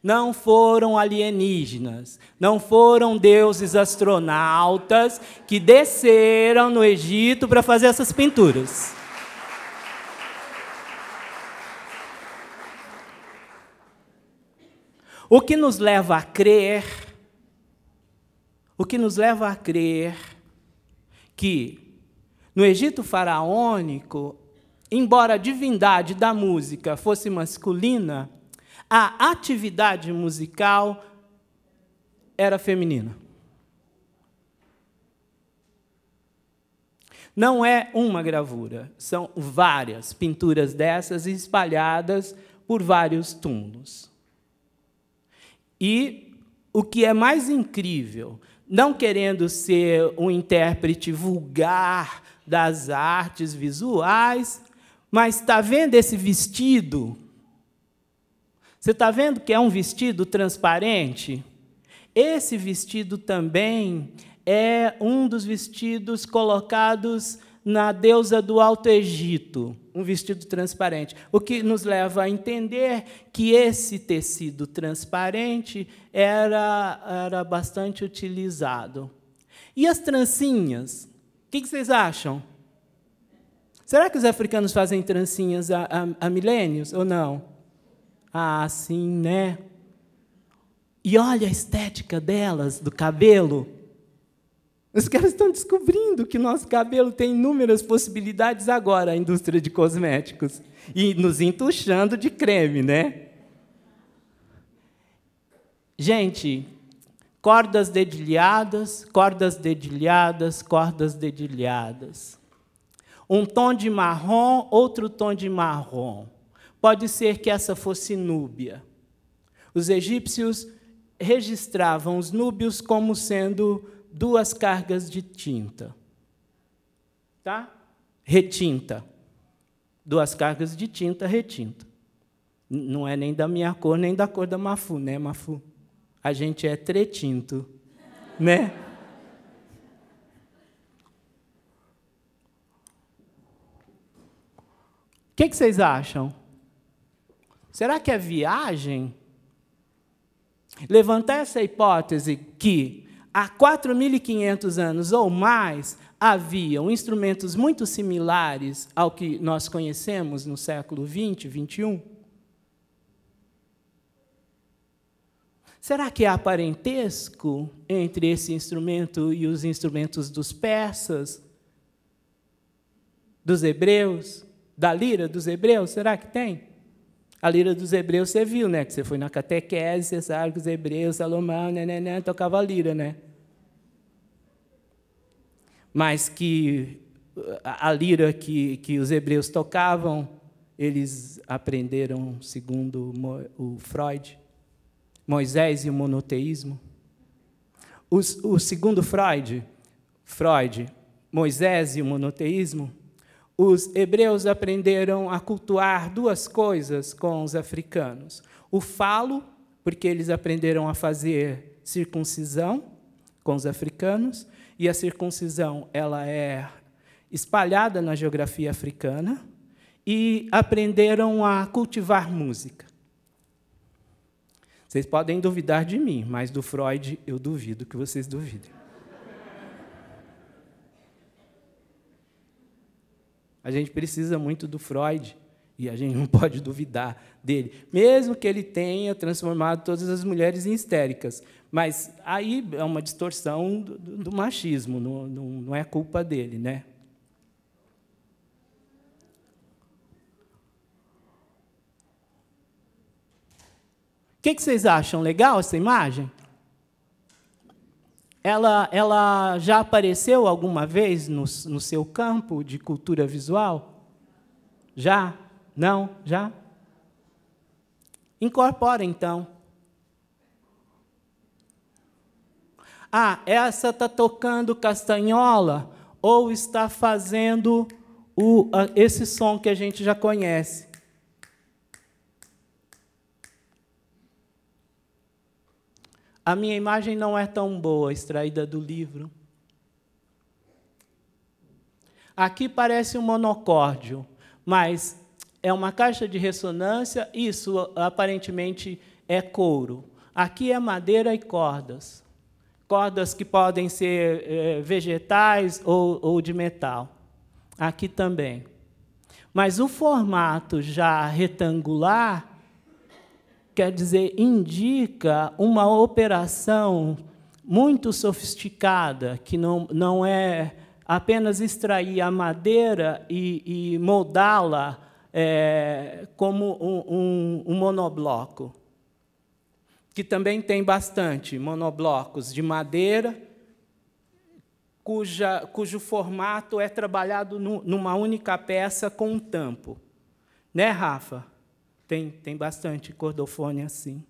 S3: Não foram alienígenas, não foram deuses astronautas que desceram no Egito para fazer essas pinturas. O que nos leva a crer que no Egito faraônico, embora a divindade da música fosse masculina, a atividade musical era feminina. Não é uma gravura, são várias pinturas dessas espalhadas por vários túmulos. E o que é mais incrível, não querendo ser um intérprete vulgar das artes visuais, mas está vendo esse vestido? Você está vendo que é um vestido transparente? Esse vestido também é um dos vestidos colocados na deusa do Alto Egito, um vestido transparente, o que nos leva a entender que esse tecido transparente era bastante utilizado. E as trancinhas? O que vocês acham? Será que os africanos fazem trancinhas há milênios ou não? Ah, sim, né? E olha a estética delas, do cabelo. Os caras estão descobrindo que nosso cabelo tem inúmeras possibilidades agora, a indústria de cosméticos. E nos entuchando de creme, né? Gente, cordas dedilhadas, cordas dedilhadas, cordas dedilhadas. Um tom de marrom, outro tom de marrom. Pode ser que essa fosse núbia. Os egípcios registravam os núbios como sendo 2 cargas de tinta. Tá? Retinta. 2 cargas de tinta retinta. Não é nem da minha cor, nem da cor da Mafu, né, Mafu? A gente é tretinto, né? O que vocês acham? Será que é viagem levantar essa hipótese que há 4.500 anos ou mais haviam instrumentos muito similares ao que nós conhecemos no século XX, XXI? Será que há parentesco entre esse instrumento e os instrumentos dos persas, dos hebreus, da lira dos hebreus? Será que tem? A lira dos hebreus você viu, né? Que você foi na catequese, você sabe que os hebreus, Salomão, tocava a lira, né? Mas que a lira que os hebreus tocavam, eles aprenderam, segundo o Freud, Moisés e o monoteísmo. O segundo Freud, Moisés e o monoteísmo, os hebreus aprenderam a cultuar duas coisas com os africanos. O falo, porque eles aprenderam a fazer circuncisão com os africanos, e a circuncisão ela é espalhada na geografia africana, e aprenderam a cultivar música. Vocês podem duvidar de mim, mas do Freud eu duvido que vocês duvidem. A gente precisa muito do Freud, e a gente não pode duvidar dele, mesmo que ele tenha transformado todas as mulheres em histéricas. Mas aí é uma distorção do machismo, não é culpa dele, né? O que vocês acham? Legal essa imagem? Ela já apareceu alguma vez no seu campo de cultura visual? Já? Não? Já? Incorpora, então. Ah, essa está tocando castanhola ou está fazendo esse som que a gente já conhece? A minha imagem não é tão boa, extraída do livro. Aqui parece um monocórdio, mas é uma caixa de ressonância, isso aparentemente é couro. Aqui é madeira e cordas. Cordas que podem ser vegetais ou de metal. Aqui também. Mas o formato já retangular, quer dizer, indica uma operação muito sofisticada, que não é apenas extrair a madeira e moldá-la como um monobloco, que também tem bastante monoblocos de madeira, cujo formato é trabalhado numa única peça com um tampo. Né, Rafa? Tem bastante cordofone assim.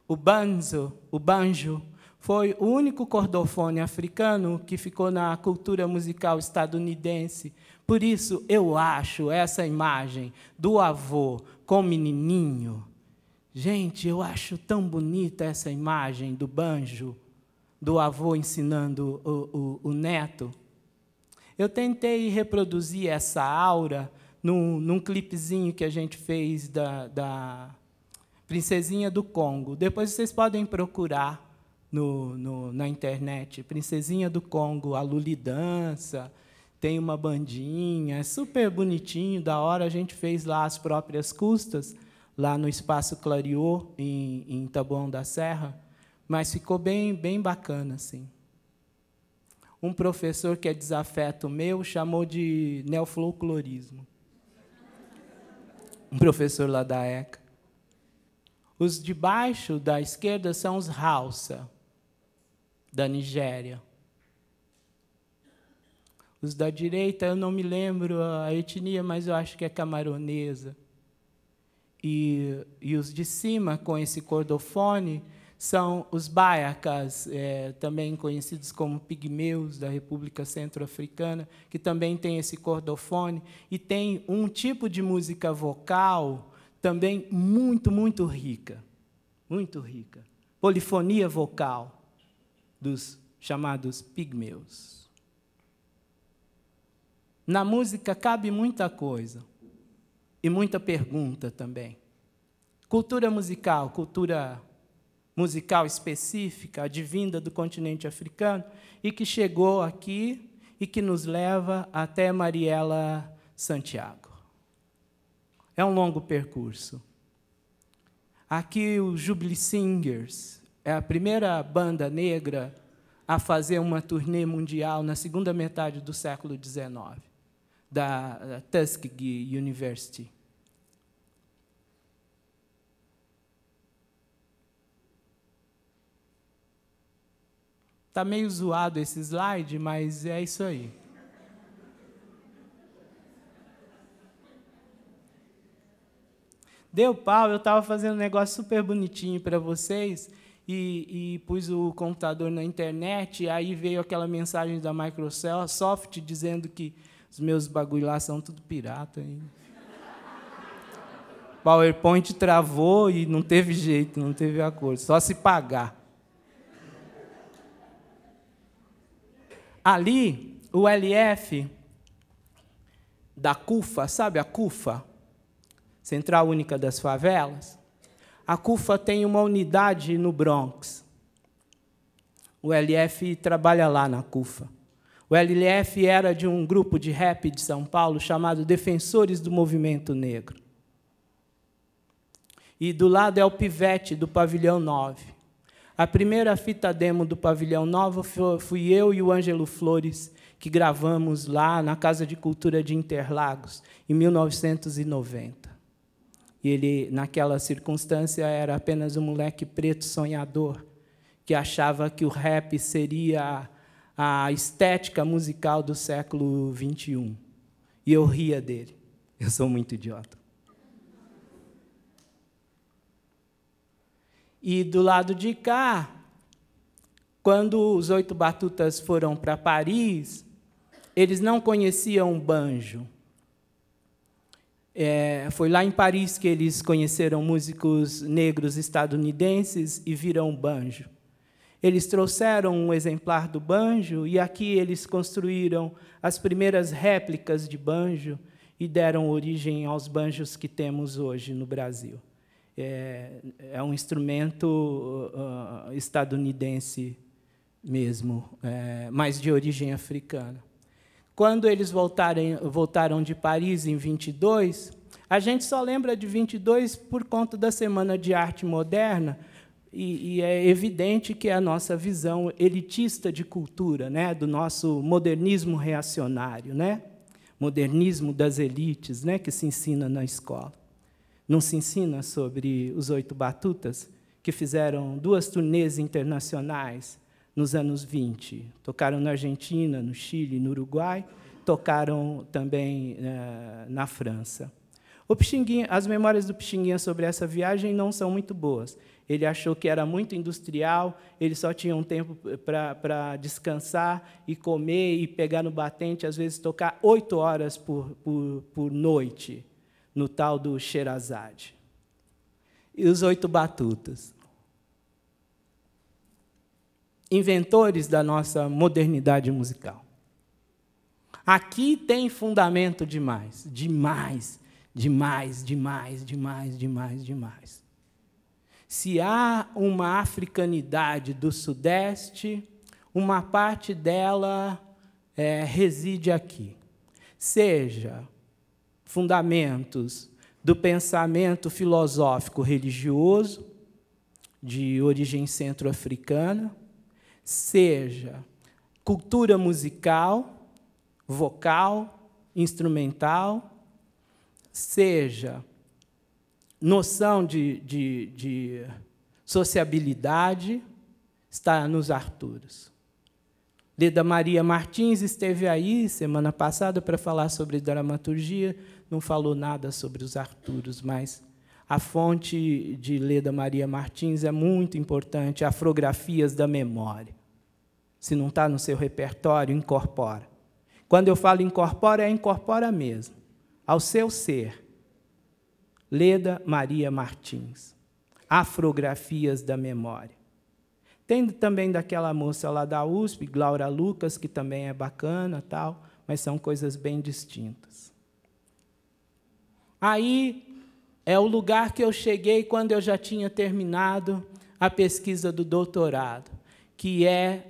S3: O banjo, foi o único cordofone africano que ficou na cultura musical estadunidense. Por isso, eu acho essa imagem do avô com o menininho. Gente, eu acho tão bonita essa imagem do banjo, do avô ensinando o neto. Eu tentei reproduzir essa aura num clipezinho que a gente fez da Princesinha do Congo. Depois vocês podem procurar na internet. Princesinha do Congo, a Luli dança, tem uma bandinha, é super bonitinho, da hora. A gente fez lá às próprias custas, lá no Espaço Clariô, em Taboão da Serra, mas ficou bem bacana, assim. Um professor que é desafeto meu chamou de neofolclorismo. Um professor lá da ECA. Os de baixo, da esquerda, são os Hausa, da Nigéria. Os da direita, eu não me lembro a etnia, mas eu acho que é camaronesa. E os de cima, com esse cordofone, são os baiacas, também conhecidos como pigmeus da República Centro-Africana, que também tem esse cordofone, e tem um tipo de música vocal também muito rica, muito rica. Polifonia vocal dos chamados pigmeus. Na música cabe muita coisa, e muita pergunta também. cultura musical específica, advinda do continente africano, e que chegou aqui e que nos leva até Mariela Santiago. É um longo percurso. Aqui, os Jubilee Singers é a primeira banda negra a fazer uma turnê mundial na segunda metade do século XIX, da Tuskegee University. Está meio zoado esse slide, mas é isso aí. Deu pau, eu estava fazendo um negócio super bonitinho para vocês e pus o computador na internet, e aí veio aquela mensagem da Microsoft dizendo que os meus bagulho lá são tudo pirata. PowerPoint travou e não teve jeito, não teve acordo, só se pagar. Ali, o LF da CUFA, sabe a CUFA? Central Única das Favelas. A CUFA tem uma unidade no Bronx. O LF trabalha lá na CUFA. O LF era de um grupo de rap de São Paulo chamado Defensores do Movimento Negro. E do lado é o Pivete, do Pavilhão 9. A primeira fita demo do Pavilhão 9 fui eu e o Ângelo Flores, que gravamos lá na Casa de Cultura de Interlagos, em 1990. E ele, naquela circunstância, era apenas um moleque preto sonhador, que achava que o rap seria a estética musical do século XXI. E eu ria dele. Eu sou muito idiota. E, do lado de cá, quando os 8 Batutas foram para Paris, eles não conheciam banjo. Foi lá em Paris que eles conheceram músicos negros estadunidenses e viram banjo. Eles trouxeram um exemplar do banjo e aqui eles construíram as primeiras réplicas de banjo e deram origem aos banjos que temos hoje no Brasil. É um instrumento estadunidense mesmo, mas de origem africana. Quando eles voltaram de Paris em 22, a gente só lembra de 22 por conta da Semana de Arte Moderna, e é evidente que é a nossa visão elitista de cultura, né, do nosso modernismo reacionário, né, modernismo das elites, né, que se ensina na escola. Não se ensina sobre os 8 Batutas, que fizeram 2 turnês internacionais nos anos 20. Tocaram na Argentina, no Chile, no Uruguai, tocaram também na França. O Pixinguinha, as memórias do Pixinguinha sobre essa viagem não são muito boas. Ele achou que era muito industrial, ele só tinha um tempo para descansar e comer e pegar no batente, às vezes tocar 8 horas por noite, no tal do Sherazade. E os 8 Batutas. Inventores da nossa modernidade musical. Aqui tem fundamento demais, demais, demais, demais, demais, demais, demais. Se há uma africanidade do Sudeste, uma parte dela reside aqui. Seja fundamentos do pensamento filosófico religioso, de origem centro-africana, seja cultura musical, vocal, instrumental, seja noção de sociabilidade, está nos Arturos. Leda Maria Martins esteve aí semana passada para falar sobre dramaturgia, não falou nada sobre os Arturos, mas a fonte de Leda Maria Martins é muito importante, Afrografias da Memória. Se não está no seu repertório, incorpora. Quando eu falo incorpora, incorpora mesmo, ao seu ser. Leda Maria Martins, Afrografias da Memória. Tem também daquela moça lá da USP, Glaura Lucas, que também é bacana, mas são coisas bem distintas. Aí, É o lugar que eu cheguei quando eu já tinha terminado a pesquisa do doutorado, que é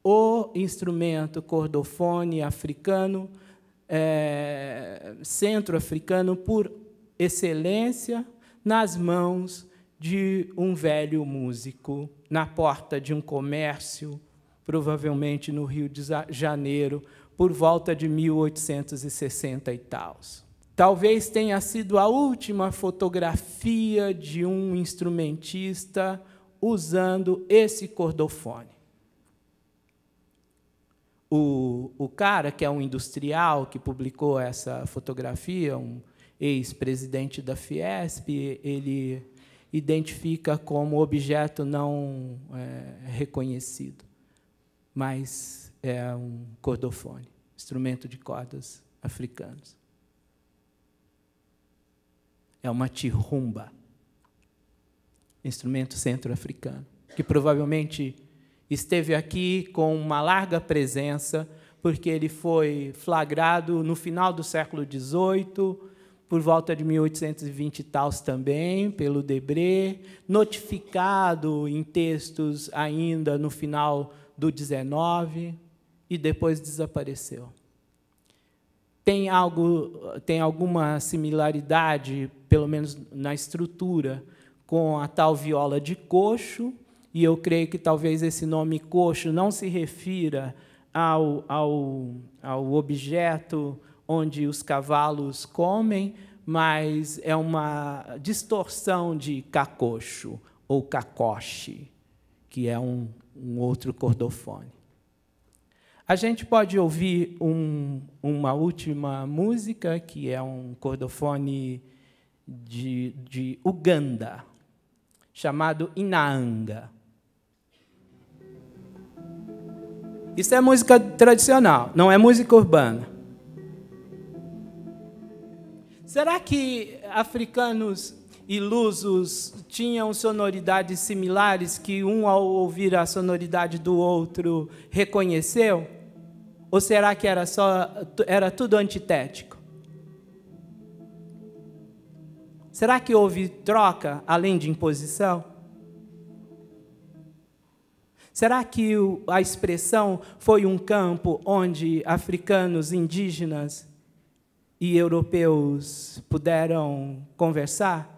S3: o instrumento cordofone africano, centro-africano, por excelência, nas mãos de um velho músico, na porta de um comércio, provavelmente no Rio de Janeiro, por volta de 1860 e tal. Talvez tenha sido a última fotografia de um instrumentista usando esse cordofone. O cara, que é um industrial, que publicou essa fotografia, um ex-presidente da Fiesp, ele identifica como objeto não reconhecido, mas é um cordofone, instrumento de cordas africanos. É uma tirumba, instrumento centro-africano, que provavelmente esteve aqui com uma larga presença, porque ele foi flagrado no final do século XVIII, por volta de 1820 e tal também, pelo Debré, notificado em textos ainda no final do XIX, e depois desapareceu. Tem alguma similaridade, pelo menos na estrutura, com a tal viola de coxo, e eu creio que talvez esse nome coxo não se refira ao objeto onde os cavalos comem, mas é uma distorção de cacocho, ou cacoche, que é um outro cordofone. A gente pode ouvir uma última música, que é um cordofone de Uganda, chamado Inaanga. Isso é música tradicional, não é música urbana. Será que africanos e lusos tinham sonoridades similares que um, ao ouvir a sonoridade do outro, reconheceu? Ou será que era tudo antitético? Será que houve troca além de imposição? Será que a expressão foi um campo onde africanos, indígenas e europeus puderam conversar?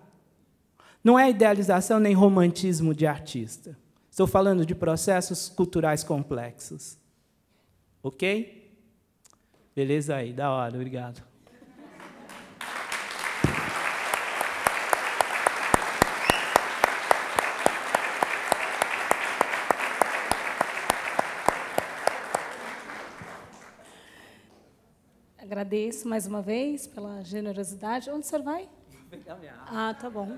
S3: Não é idealização nem romantismo de artista. Estou falando de processos culturais complexos. Ok? Beleza aí, da hora, obrigado.
S2: Agradeço mais uma vez pela generosidade. Onde o senhor vai?
S3: Vou pegar minha água.
S2: Ah, tá bom.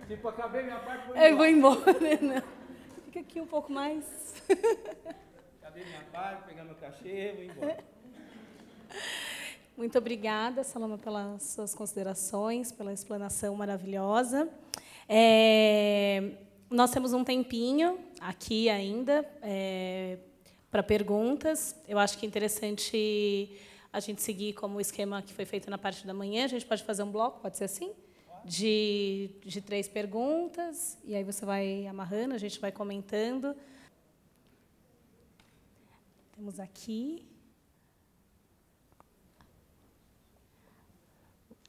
S3: Tipo, acabei minha parte,
S2: vou embora. Não. Fica aqui um pouco mais.
S3: Acabei minha parte, pegar meu cachê, vou embora.
S2: Muito obrigada, Saloma, pelas suas considerações, pela explanação maravilhosa. Nós temos um tempinho aqui ainda para perguntas. Eu acho que é interessante a gente seguir como o esquema que foi feito na parte da manhã. A gente pode fazer um bloco, pode ser assim? De 3 perguntas, e aí você vai amarrando, a gente vai comentando. Temos aqui.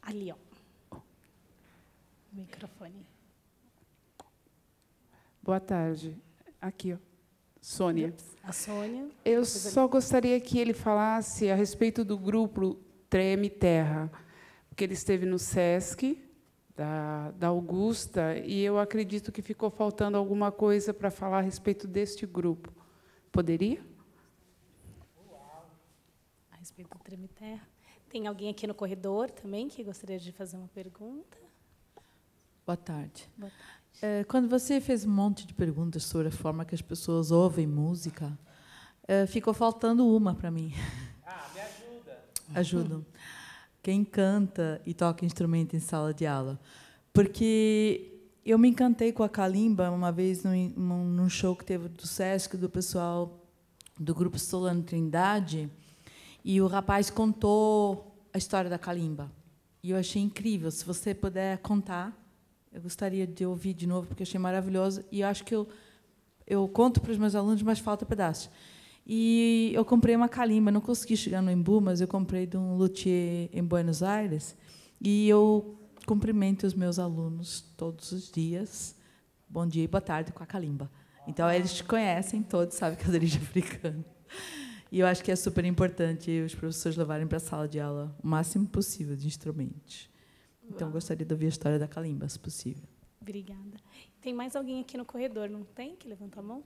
S2: Ali, ó. O microfone.
S4: Boa tarde. Aqui, ó. Sônia.
S2: A Sônia.
S4: Eu só gostaria que ele falasse a respeito do grupo Treme Terra, porque ele esteve no SESC, da Augusta, e eu acredito que ficou faltando alguma coisa para falar a respeito deste grupo. Poderia?
S2: A respeito do Treme Terra. Tem alguém aqui no corredor também que gostaria de fazer uma pergunta?
S5: Boa tarde.
S2: Boa tarde.
S5: Quando você fez um monte de perguntas sobre a forma que as pessoas ouvem música, ficou faltando uma para mim.
S3: Me ajuda.
S5: Ajuda. Quem canta e toca instrumento em sala de aula. Porque eu me encantei com a calimba uma vez num show que teve do SESC, do pessoal do grupo Solano Trindade, e o rapaz contou a história da calimba. E eu achei incrível. Se você puder contar, eu gostaria de ouvir de novo, porque eu achei maravilhoso. E eu acho que eu conto para os meus alunos, mas falta pedaço. E eu comprei uma calimba. Não consegui chegar no Embu, mas eu comprei de um luthier em Buenos Aires. E eu cumprimento os meus alunos todos os dias. Bom dia e boa tarde com a calimba. Então, eles te conhecem todos, sabem que é de origem africana. E eu acho que é super importante os professores levarem para a sala de aula o máximo possível de instrumentos. Então, eu gostaria de ouvir a história da calimba, se possível.
S2: Obrigada. Tem mais alguém aqui no corredor, não tem? Que levanta a mão?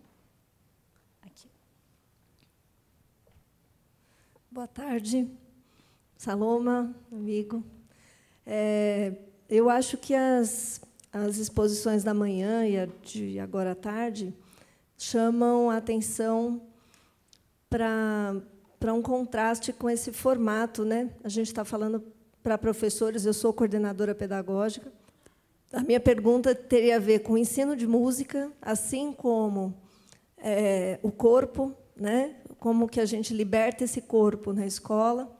S2: Aqui.
S6: Boa tarde, Saloma, amigo. Eu acho que as exposições da manhã e a de agora à tarde chamam a atenção para um contraste com esse formato, né? A gente está falando para professores, eu sou coordenadora pedagógica. A minha pergunta teria a ver com o ensino de música, assim como o corpo, né? Como que a gente liberta esse corpo na escola,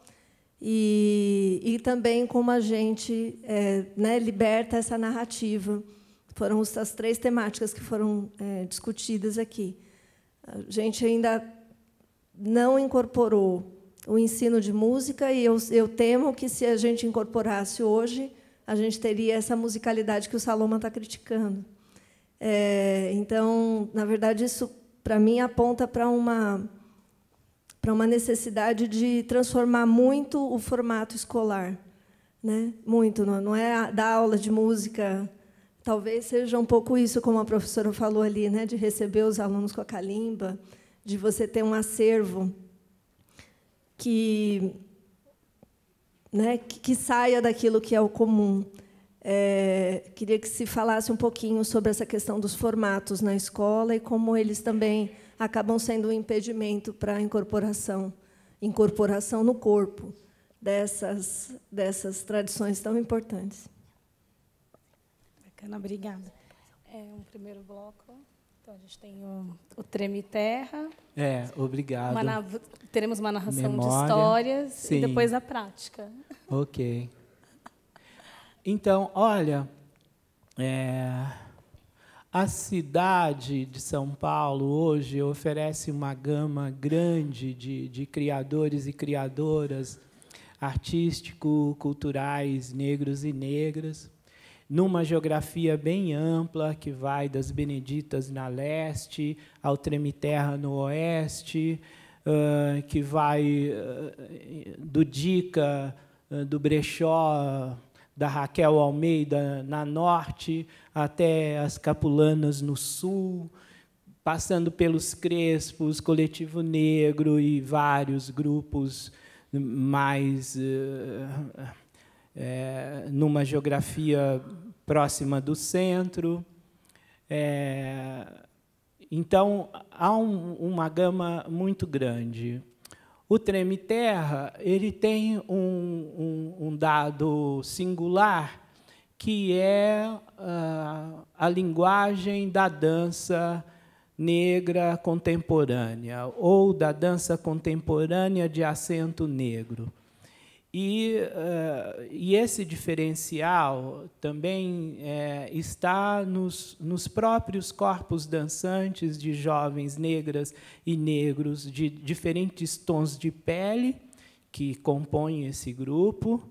S6: e também como a gente né, liberta essa narrativa. Foram as 3 temáticas que foram discutidas aqui. A gente ainda não incorporou o ensino de música, e eu temo que, se a gente incorporasse hoje, a gente teria essa musicalidade que o Saloma está criticando. Então, na verdade, isso, para mim, aponta para uma necessidade de transformar muito o formato escolar, né? Muito, não é dar aula de música. Talvez seja um pouco isso, como a professora falou ali, né? De receber os alunos com a calimba, de você ter um acervo que saia daquilo que é o comum. Queria que se falasse um pouquinho sobre essa questão dos formatos na escola e como eles também acabam sendo um impedimento para a incorporação no corpo dessas tradições tão importantes.
S2: Bacana, obrigada. Um primeiro bloco. Então, a gente tem o Treme Terra.
S3: Obrigado.
S2: Teremos uma narração
S3: Memória.
S2: de histórias.
S3: Sim.
S2: E depois a prática.
S3: Ok. Então, olha, a cidade de São Paulo hoje oferece uma gama grande de criadores e criadoras artístico-culturais, negros e negras, numa geografia bem ampla, que vai das Beneditas na leste ao Treme Terra no oeste, que vai do Dica, do Brechó, da Raquel Almeida na norte, até as Capulanas no sul, passando pelos Crespos, Coletivo Negro e vários grupos mais numa geografia próxima do centro. Então, há uma gama muito grande. O Treme Terra ele tem um dado singular, que é a linguagem da dança negra contemporânea, ou da dança contemporânea de acento negro. E esse diferencial também está nos próprios corpos dançantes de jovens negras e negros de diferentes tons de pele que compõem esse grupo,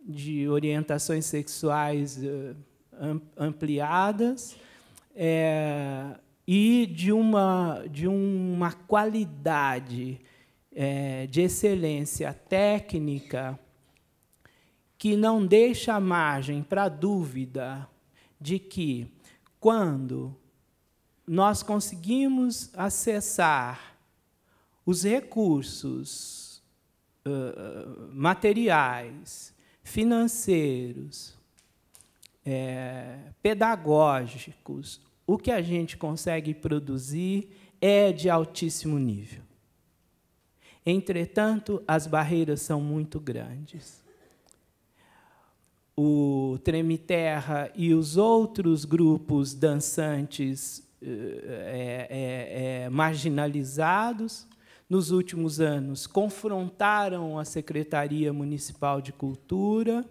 S3: de orientações sexuais ampliadas, e de uma qualidade de excelência técnica que não deixa margem para dúvida de que, quando nós conseguimos acessar os recursos materiais, financeiros, pedagógicos, o que a gente consegue produzir é de altíssimo nível. Entretanto, as barreiras são muito grandes. O Treme Terra e os outros grupos dançantes marginalizados nos últimos anos, confrontaram a Secretaria Municipal de Cultura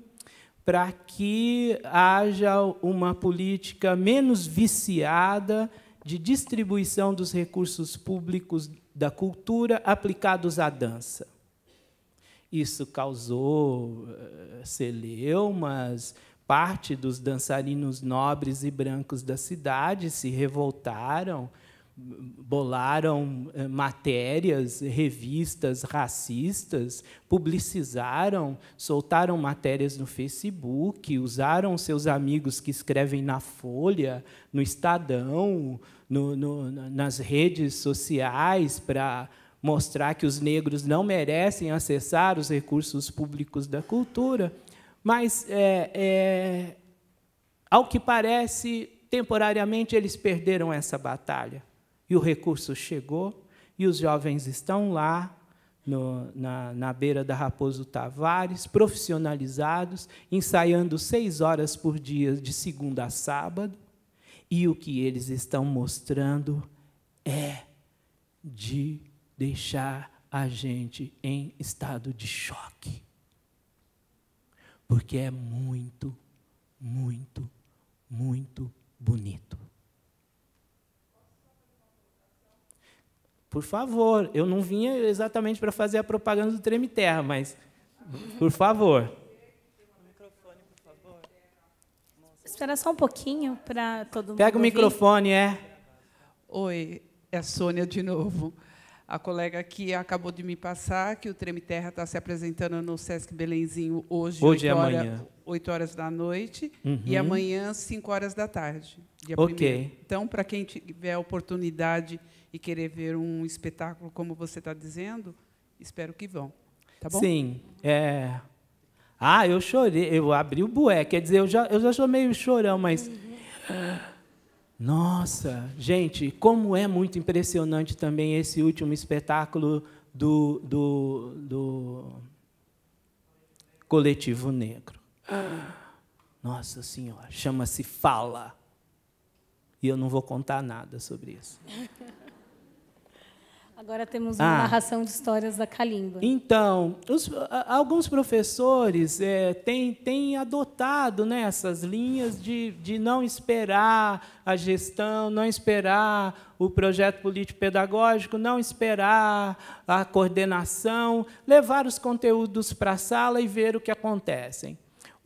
S3: para que haja uma política menos viciada de distribuição dos recursos públicos da cultura aplicados à dança. Isso causou celeumas, parte dos dançarinos nobres e brancos da cidade se revoltaram, bolaram matérias, revistas racistas, publicizaram, soltaram matérias no Facebook, usaram seus amigos que escrevem na Folha, no Estadão, nas redes sociais, para mostrar que os negros não merecem acessar os recursos públicos da cultura. Mas, ao que parece, temporariamente, eles perderam essa batalha. E o recurso chegou, e os jovens estão lá, na beira da Raposo Tavares, profissionalizados, ensaiando 6 horas por dia, de segunda a sábado, e o que eles estão mostrando é de deixar a gente em estado de choque. Porque é muito, muito, muito bonito. Por favor, eu não vinha exatamente para fazer a propaganda do Treme Terra, mas, por favor.
S2: Espera só um pouquinho para todo mundo
S3: Pega o microfone,
S4: Oi, é a Sônia de novo. A colega aqui acabou de me passar que o Treme Terra está se apresentando no Sesc Belenzinho hoje
S3: e amanhã.
S4: 8 horas da noite, e amanhã, 5 horas da tarde, dia 1º. Então, para quem tiver a oportunidade e querer ver um espetáculo, como você está dizendo, espero que vão. Tá bom?
S3: Sim. Eu chorei, eu abri o bué, quer dizer, eu já sou meio chorão, mas... Nossa, gente, como é muito impressionante também esse último espetáculo do Coletivo Negro. Nossa Senhora, chama-se Fala. E eu não vou contar nada sobre isso.
S2: Agora temos uma narração de histórias da Kalimba.
S3: Então, alguns professores têm adotado, né, essas linhas de não esperar a gestão, não esperar o projeto político-pedagógico, não esperar a coordenação, levar os conteúdos para a sala e ver o que acontece.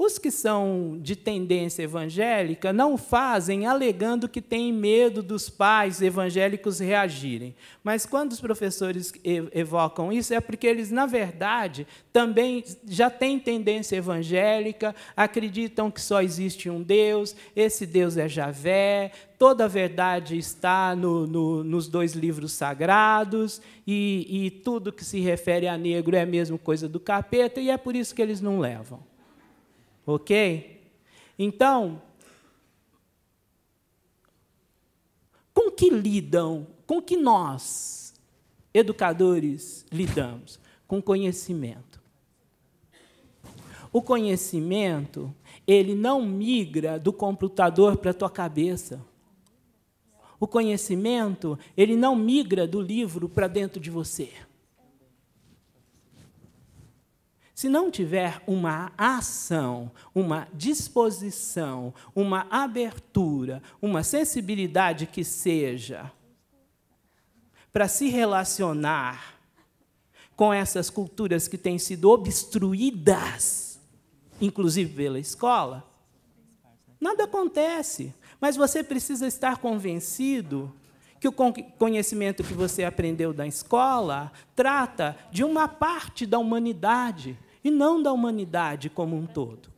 S3: Os que são de tendência evangélica não fazem alegando que têm medo dos pais evangélicos reagirem. Mas, quando os professores evocam isso, é porque eles, na verdade, também já têm tendência evangélica, acreditam que só existe um Deus, esse Deus é Javé, toda a verdade está nos 2 livros sagrados, e tudo que se refere a negro é a mesma coisa do capeta, e é por isso que eles não levam. Ok? Então, com que nós, educadores, lidamos? Com conhecimento. O conhecimento, ele não migra do computador para a tua cabeça. O conhecimento, ele não migra do livro para dentro de você. Se não tiver uma ação, uma disposição, uma abertura, uma sensibilidade que seja para se relacionar com essas culturas que têm sido obstruídas, inclusive pela escola, nada acontece. Mas você precisa estar convencido que o conhecimento que você aprendeu da escola trata de uma parte da humanidade, e não da humanidade como um todo.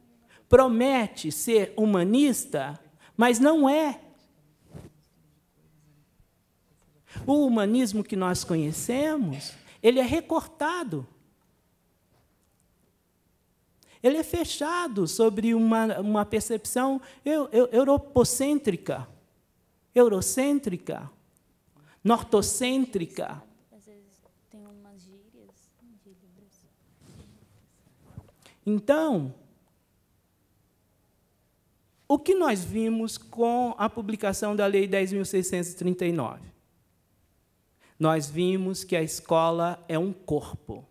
S3: Promete ser humanista, mas não é. O humanismo que nós conhecemos, ele é recortado. Ele é fechado sobre uma percepção europocêntrica, eurocêntrica, nortocêntrica. Então, o que nós vimos com a publicação da Lei 10.639? nós vimos que a escola é um corpo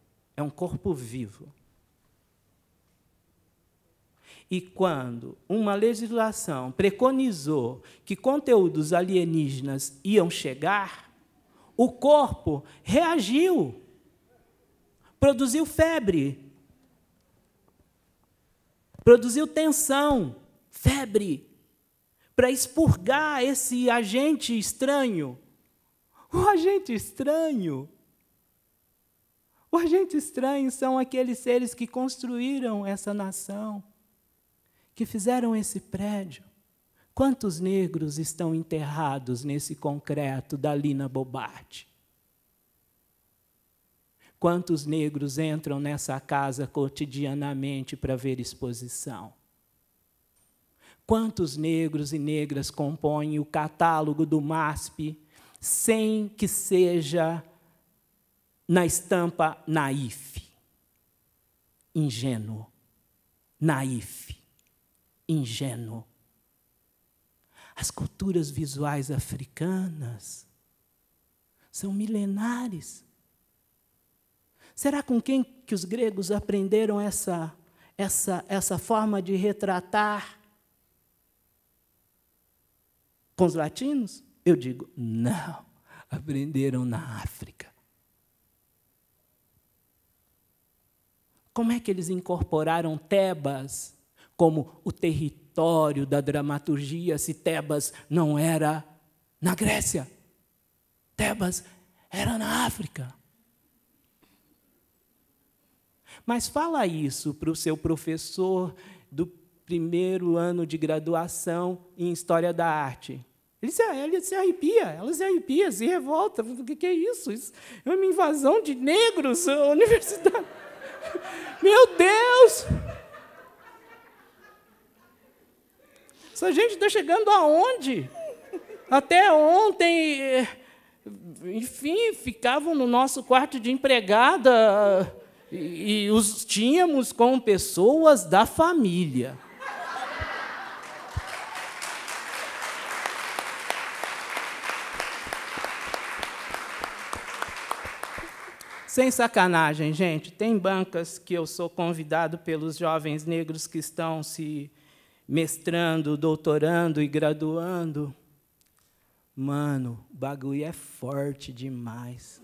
S3: vivo. E quando uma legislação preconizou que conteúdos alienígenas iam chegar, o corpo reagiu, produziu febre, produziu tensão, febre, para expurgar esse agente estranho. O agente estranho são aqueles seres que construíram essa nação, que fizeram esse prédio. Quantos negros estão enterrados nesse concreto da Lina Bobardi? Quantos negros entram nessa casa cotidianamente para ver exposição? Quantos negros e negras compõem o catálogo do MASP sem que seja na estampa naif? Ingênuo. Naif. Ingênuo. As culturas visuais africanas são milenares. Será com quem que os gregos aprenderam essa forma de retratar? Com os latinos? Eu digo, não, aprenderam na África. Como é que eles incorporaram Tebas como o território da dramaturgia, se Tebas não era na Grécia? Tebas era na África. Mas fala isso para o seu professor do primeiro ano de graduação em História da Arte. Ele se arrepia, ela se arrepia, se revolta. O que é isso? Isso é uma invasão de negros à universidade. Meu Deus! Essa gente está chegando aonde? Até ontem, enfim, ficavam no nosso quarto de empregada e os tínhamos com pessoas da família. Sem sacanagem, gente, tem bancas que eu sou convidado pelos jovens negros que estão se mestrando, doutorando e graduando. Mano, o bagulho é forte demais.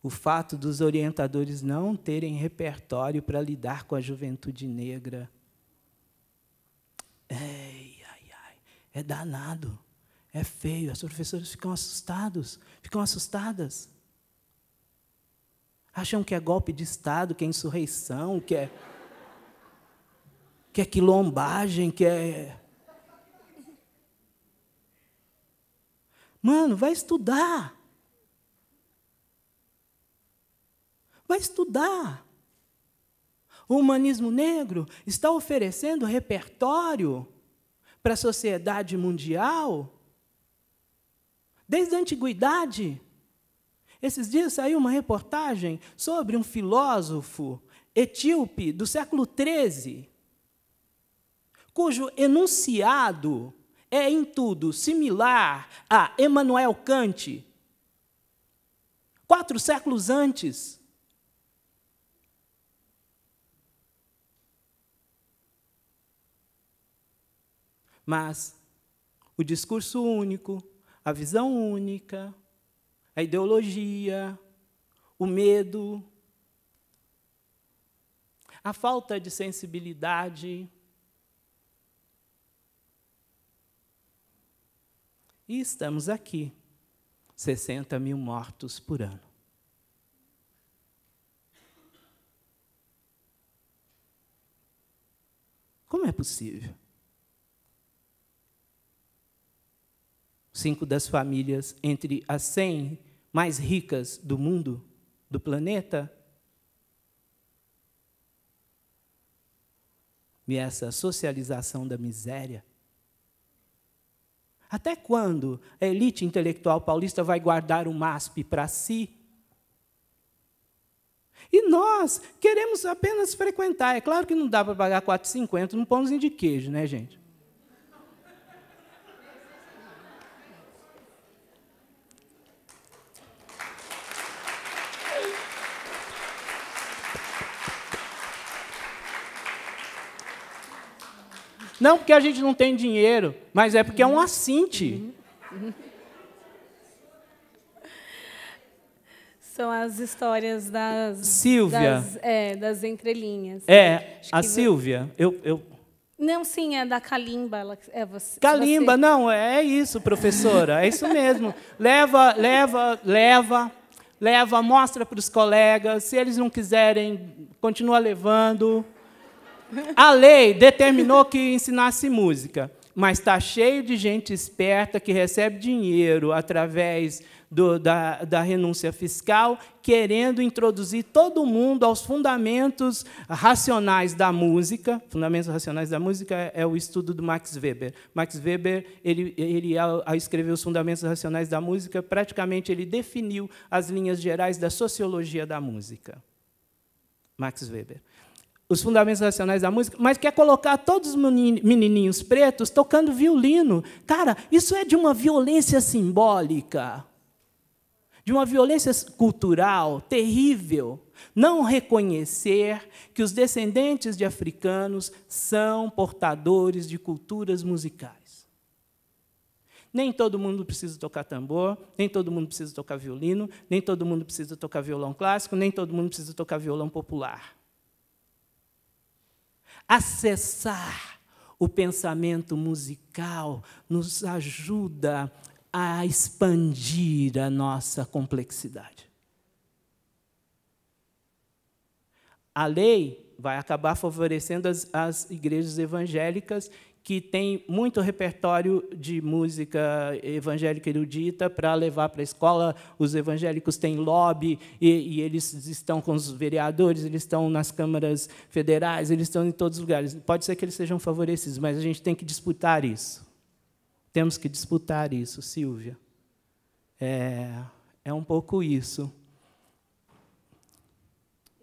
S3: O fato dos orientadores não terem repertório para lidar com a juventude negra. É danado. É feio, as professoras ficam assustadas. Acham que é golpe de Estado, que é insurreição, que é quilombagem, que é... Mano, vai estudar. Vai estudar. O humanismo negro está oferecendo repertório para a sociedade mundial desde a antiguidade. Esses dias saiu uma reportagem sobre um filósofo etíope do século XIII, cujo enunciado é, em tudo, similar a Immanuel Kant, 4 séculos antes. Mas o discurso único, a visão única, a ideologia, o medo, a falta de sensibilidade. E estamos aqui, 60 mil mortos por ano. Como é possível? 5 das famílias entre as 100 mais ricas do mundo, do planeta. E essa socialização da miséria. Até quando a elite intelectual paulista vai guardar o MASP para si? E nós queremos apenas frequentar. É claro que não dá para pagar R$ 4,50 num pãozinho de queijo, né, gente? Não porque a gente não tem dinheiro, mas é porque é um assinte.
S2: São as histórias das...
S3: Silvia.
S2: Das entrelinhas.
S3: A Silvia,
S2: Não, sim, é da Kalimba. Você.
S3: Não, é isso, professora, é isso mesmo. Leva, mostra para os colegas, se eles não quiserem, continua levando. A lei determinou que ensinasse música, mas está cheio de gente esperta que recebe dinheiro através da renúncia fiscal, querendo introduzir todo mundo aos fundamentos racionais da música. Fundamentos racionais da música é o estudo do Max Weber. Max Weber, ele ao escrever os fundamentos racionais da música, praticamente ele definiu as linhas gerais da sociologia da música. Max Weber. Os fundamentos racionais da música, mas quer colocar todos os menininhos pretos tocando violino. Cara, isso é de uma violência simbólica, de uma violência cultural terrível. Não reconhecer que os descendentes de africanos são portadores de culturas musicais. Nem todo mundo precisa tocar tambor, nem todo mundo precisa tocar violino, nem todo mundo precisa tocar violão clássico, nem todo mundo precisa tocar violão popular. Acessar o pensamento musical nos ajuda a expandir a nossa complexidade. A lei vai acabar favorecendo as igrejas evangélicas que têm muito repertório de música evangélica erudita para levar para a escola. Os evangélicos têm lobby e eles estão com os vereadores, eles estão nas câmaras federais, eles estão em todos os lugares. Pode ser que eles sejam favorecidos, mas a gente tem que disputar isso. Temos que disputar isso, Silvia. É um pouco isso.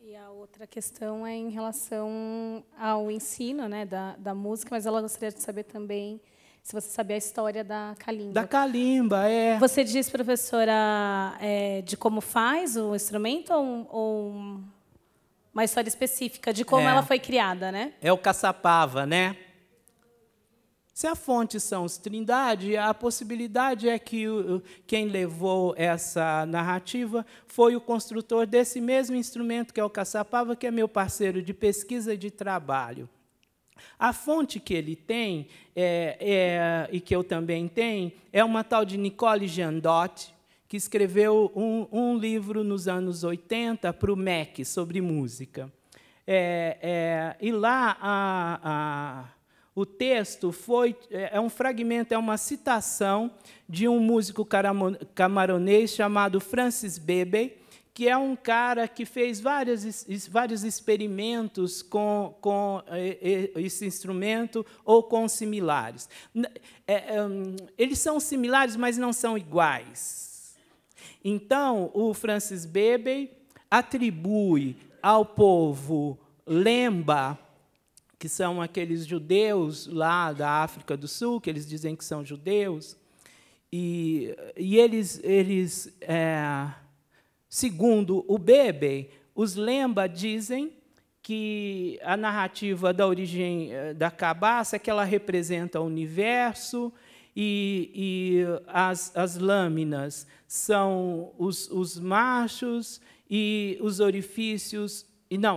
S2: E a outra questão é em relação ao ensino, né, da música, mas ela gostaria de saber também se você sabia a história da Kalimba.
S3: Da Kalimba,
S2: Você diz, professora, de como faz o instrumento ou uma história específica de como ela foi criada, né?
S3: É o caçapava, né? Se a fonte são os Trindade, a possibilidade é que quem levou essa narrativa foi o construtor desse mesmo instrumento, que é o caçapava, que é meu parceiro de pesquisa e de trabalho. A fonte que ele tem, e que eu também tenho, é uma tal de Nicole Giandotti, que escreveu um livro nos anos 80 para o MEC, sobre música. E lá o texto é um fragmento, é uma citação de um músico camaronês chamado Francis Bebey, que é um cara que fez vários experimentos com esse instrumento ou com similares. Eles são similares, mas não são iguais. Então, o Francis Bebey atribui ao povo Lemba, que são aqueles judeus lá da África do Sul, que eles dizem que são judeus, e eles segundo o Bebey, os Lemba dizem que a narrativa da origem da cabaça é que ela representa o universo, e as lâminas são os machos, e os orifícios...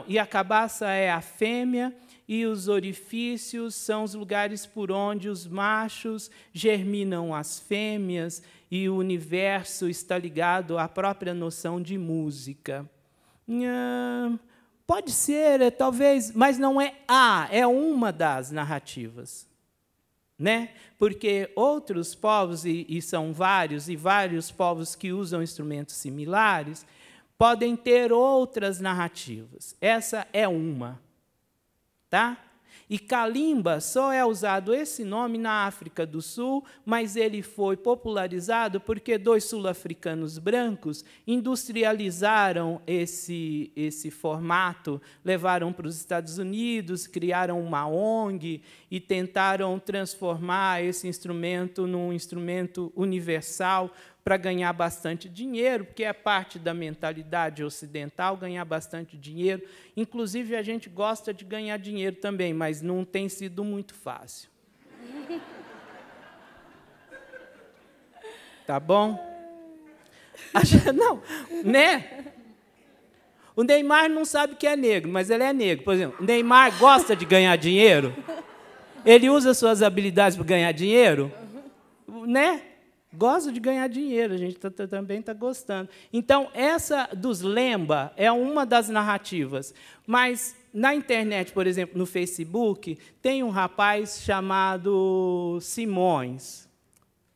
S3: E a cabaça é a fêmea, e os orifícios são os lugares por onde os machos germinam as fêmeas, e o universo está ligado à própria noção de música. Pode ser, talvez, mas não é uma das narrativas. Né? Porque outros povos, e são vários, e vários povos que usam instrumentos similares, podem ter outras narrativas. Essa é uma. Tá? E Kalimba só é usado esse nome na África do Sul, mas ele foi popularizado porque 2 sul-africanos brancos industrializaram esse formato, levaram para os Estados Unidos, criaram uma ONG e tentaram transformar esse instrumento num instrumento universal para ganhar bastante dinheiro, porque é parte da mentalidade ocidental ganhar bastante dinheiro. Inclusive, a gente gosta de ganhar dinheiro também, mas não tem sido muito fácil. Tá bom? Não, né? O Neymar não sabe que é negro, mas ele é negro. Por exemplo, o Neymar gosta de ganhar dinheiro? Ele usa suas habilidades para ganhar dinheiro? Né? Gosta de ganhar dinheiro, a gente também está gostando. Então, essa dos Lemba é uma das narrativas. Mas, na internet, por exemplo, no Facebook, tem um rapaz chamado Simões.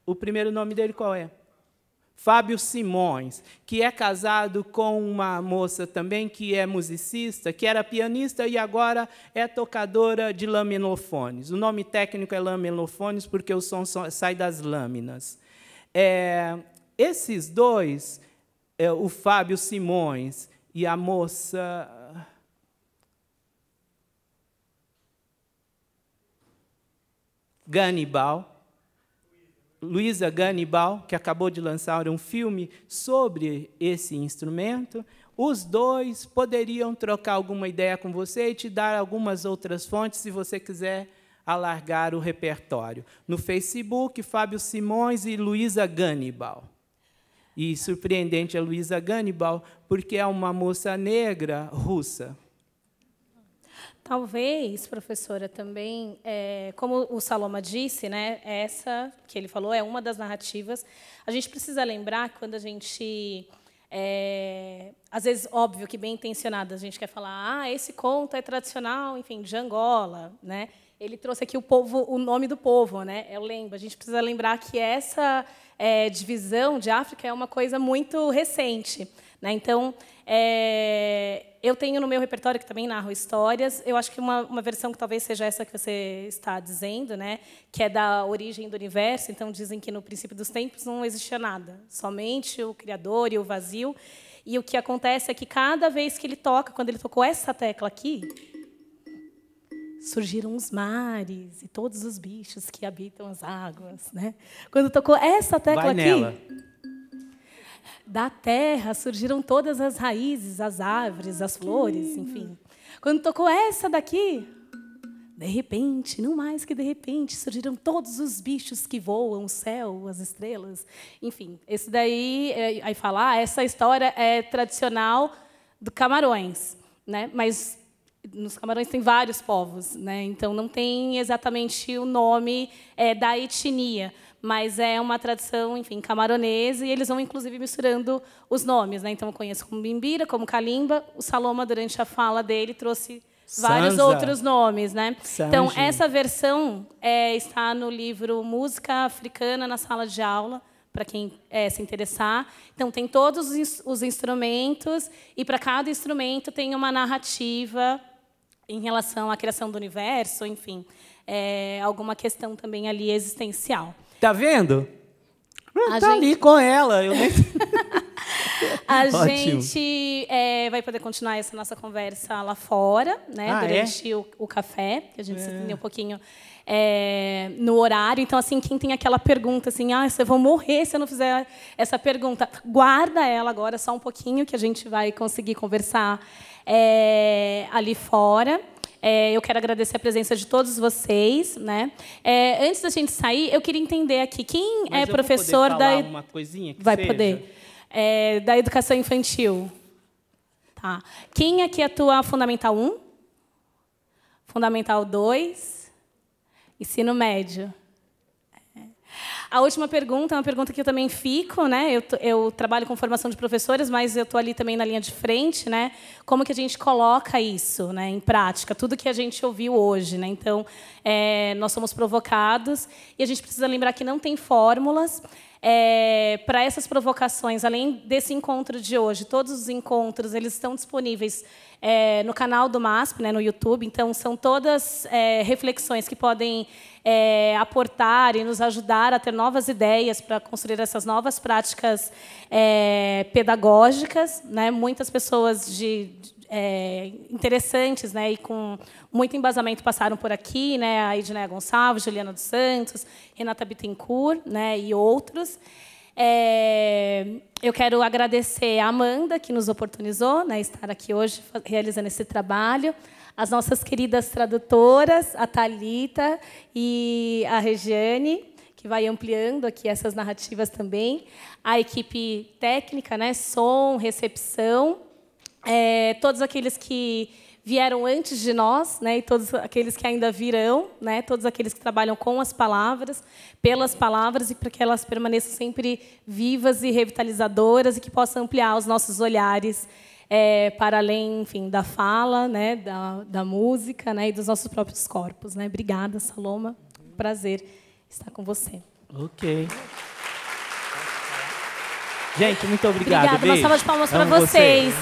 S3: O primeiro nome dele qual é? Fábio Simões, que é casado com uma moça também que é musicista, que era pianista e agora é tocadora de lamilofones. O nome técnico é lamilofones porque o som sai das lâminas. Esses dois, o Fábio Simões e a moça... Ganibal, Luísa Ganibal, que acabou de lançar um filme sobre esse instrumento, os dois poderiam trocar alguma ideia com você e te dar algumas outras fontes, se você quiser alargar o repertório. No Facebook, Fábio Simões e Luísa Ganibal. E surpreendente a Luísa Ganibal, porque é uma moça negra russa.
S2: Talvez, professora, também, como o Saloma disse, né, essa que ele falou é uma das narrativas. A gente precisa lembrar que quando a gente, às vezes, óbvio que bem intencionada, a gente quer falar, esse conto é tradicional, enfim, de Angola, né? Ele trouxe aqui o nome do povo, né? É o Lemba. A gente precisa lembrar que essa divisão de África é uma coisa muito recente, né? Então, eu tenho no meu repertório, que também narro histórias, eu acho que uma versão que talvez seja essa que você está dizendo, né, que é da origem do universo. Então, dizem que, no princípio dos tempos, não existia nada, somente o Criador e o vazio. E o que acontece é que, cada vez que ele toca, quando ele tocou essa tecla aqui, surgiram os mares e todos os bichos que habitam as águas, né? Quando tocou essa tecla aqui, da terra surgiram todas as raízes, as árvores, as flores, enfim. Quando tocou essa daqui, de repente, não mais que de repente, surgiram todos os bichos que voam, o céu, as estrelas, enfim. Esse daí, aí falar, essa história é tradicional do Camarões, né? Mas nos Camarões tem vários povos, né? Então não tem exatamente o nome da etnia, mas é uma tradição, enfim, camaronesa, e eles vão, inclusive, misturando os nomes, né? Então, eu conheço como Bimbira, como Kalimba. O Saloma, durante a fala dele, trouxe vários outros nomes, né?
S3: Sanji.
S2: Então, essa versão está no livro Música Africana na Sala de Aula, para quem se interessar. Então, tem todos os instrumentos, e para cada instrumento tem uma narrativa em relação à criação do universo, enfim, alguma questão também ali existencial.
S3: Tá vendo? Tá ali com ela. Eu nem...
S2: A gente vai poder continuar essa nossa conversa lá fora, né, durante o café, que a gente se entendeu um pouquinho no horário. Então, assim, quem tem aquela pergunta assim, eu vou morrer se eu não fizer essa pergunta, guarda ela agora só um pouquinho, que a gente vai conseguir conversar ali fora. Eu quero agradecer a presença de todos vocês, né? Antes da gente sair, eu queria entender aqui quem é professor da...
S3: uma coisinha que
S2: vai
S3: seja?
S2: poder. Da educação infantil. Tá. Quem aqui atua Fundamental 1? Fundamental 2? Ensino médio? A última pergunta é uma pergunta que eu também fico, né? Eu trabalho com formação de professores, mas eu estou ali também na linha de frente, né? Como que a gente coloca isso, né, em prática? Tudo que a gente ouviu hoje, né? Então, nós somos provocados e a gente precisa lembrar que não tem fórmulas. Para essas provocações, além desse encontro de hoje, todos os encontros eles estão disponíveis no canal do MASP, né, no YouTube. Então, são todas reflexões que podem aportar e nos ajudar a ter novas ideias para construir essas novas práticas pedagógicas, né? Muitas pessoas interessantes, né, e com muito embasamento passaram por aqui, né, a Edneia Gonçalves, Juliana dos Santos, Renata Bittencourt, né, e outros. Eu quero agradecer a Amanda, que nos oportunizou, né, estar aqui hoje realizando esse trabalho, as nossas queridas tradutoras, a Thalita e a Regiane, que vai ampliando aqui essas narrativas também, a equipe técnica, né, som, recepção, todos aqueles que vieram antes de nós, né, e todos aqueles que ainda virão, né, todos aqueles que trabalham com as palavras, pelas palavras, e para que elas permaneçam sempre vivas e revitalizadoras e que possam ampliar os nossos olhares para além, enfim, da fala, né, da música, né, e dos nossos próprios corpos, né. Obrigada, Saloma. Prazer estar com você.
S3: Ok. Gente, muito obrigado.
S2: Obrigada. Uma salva de palmas para vocês.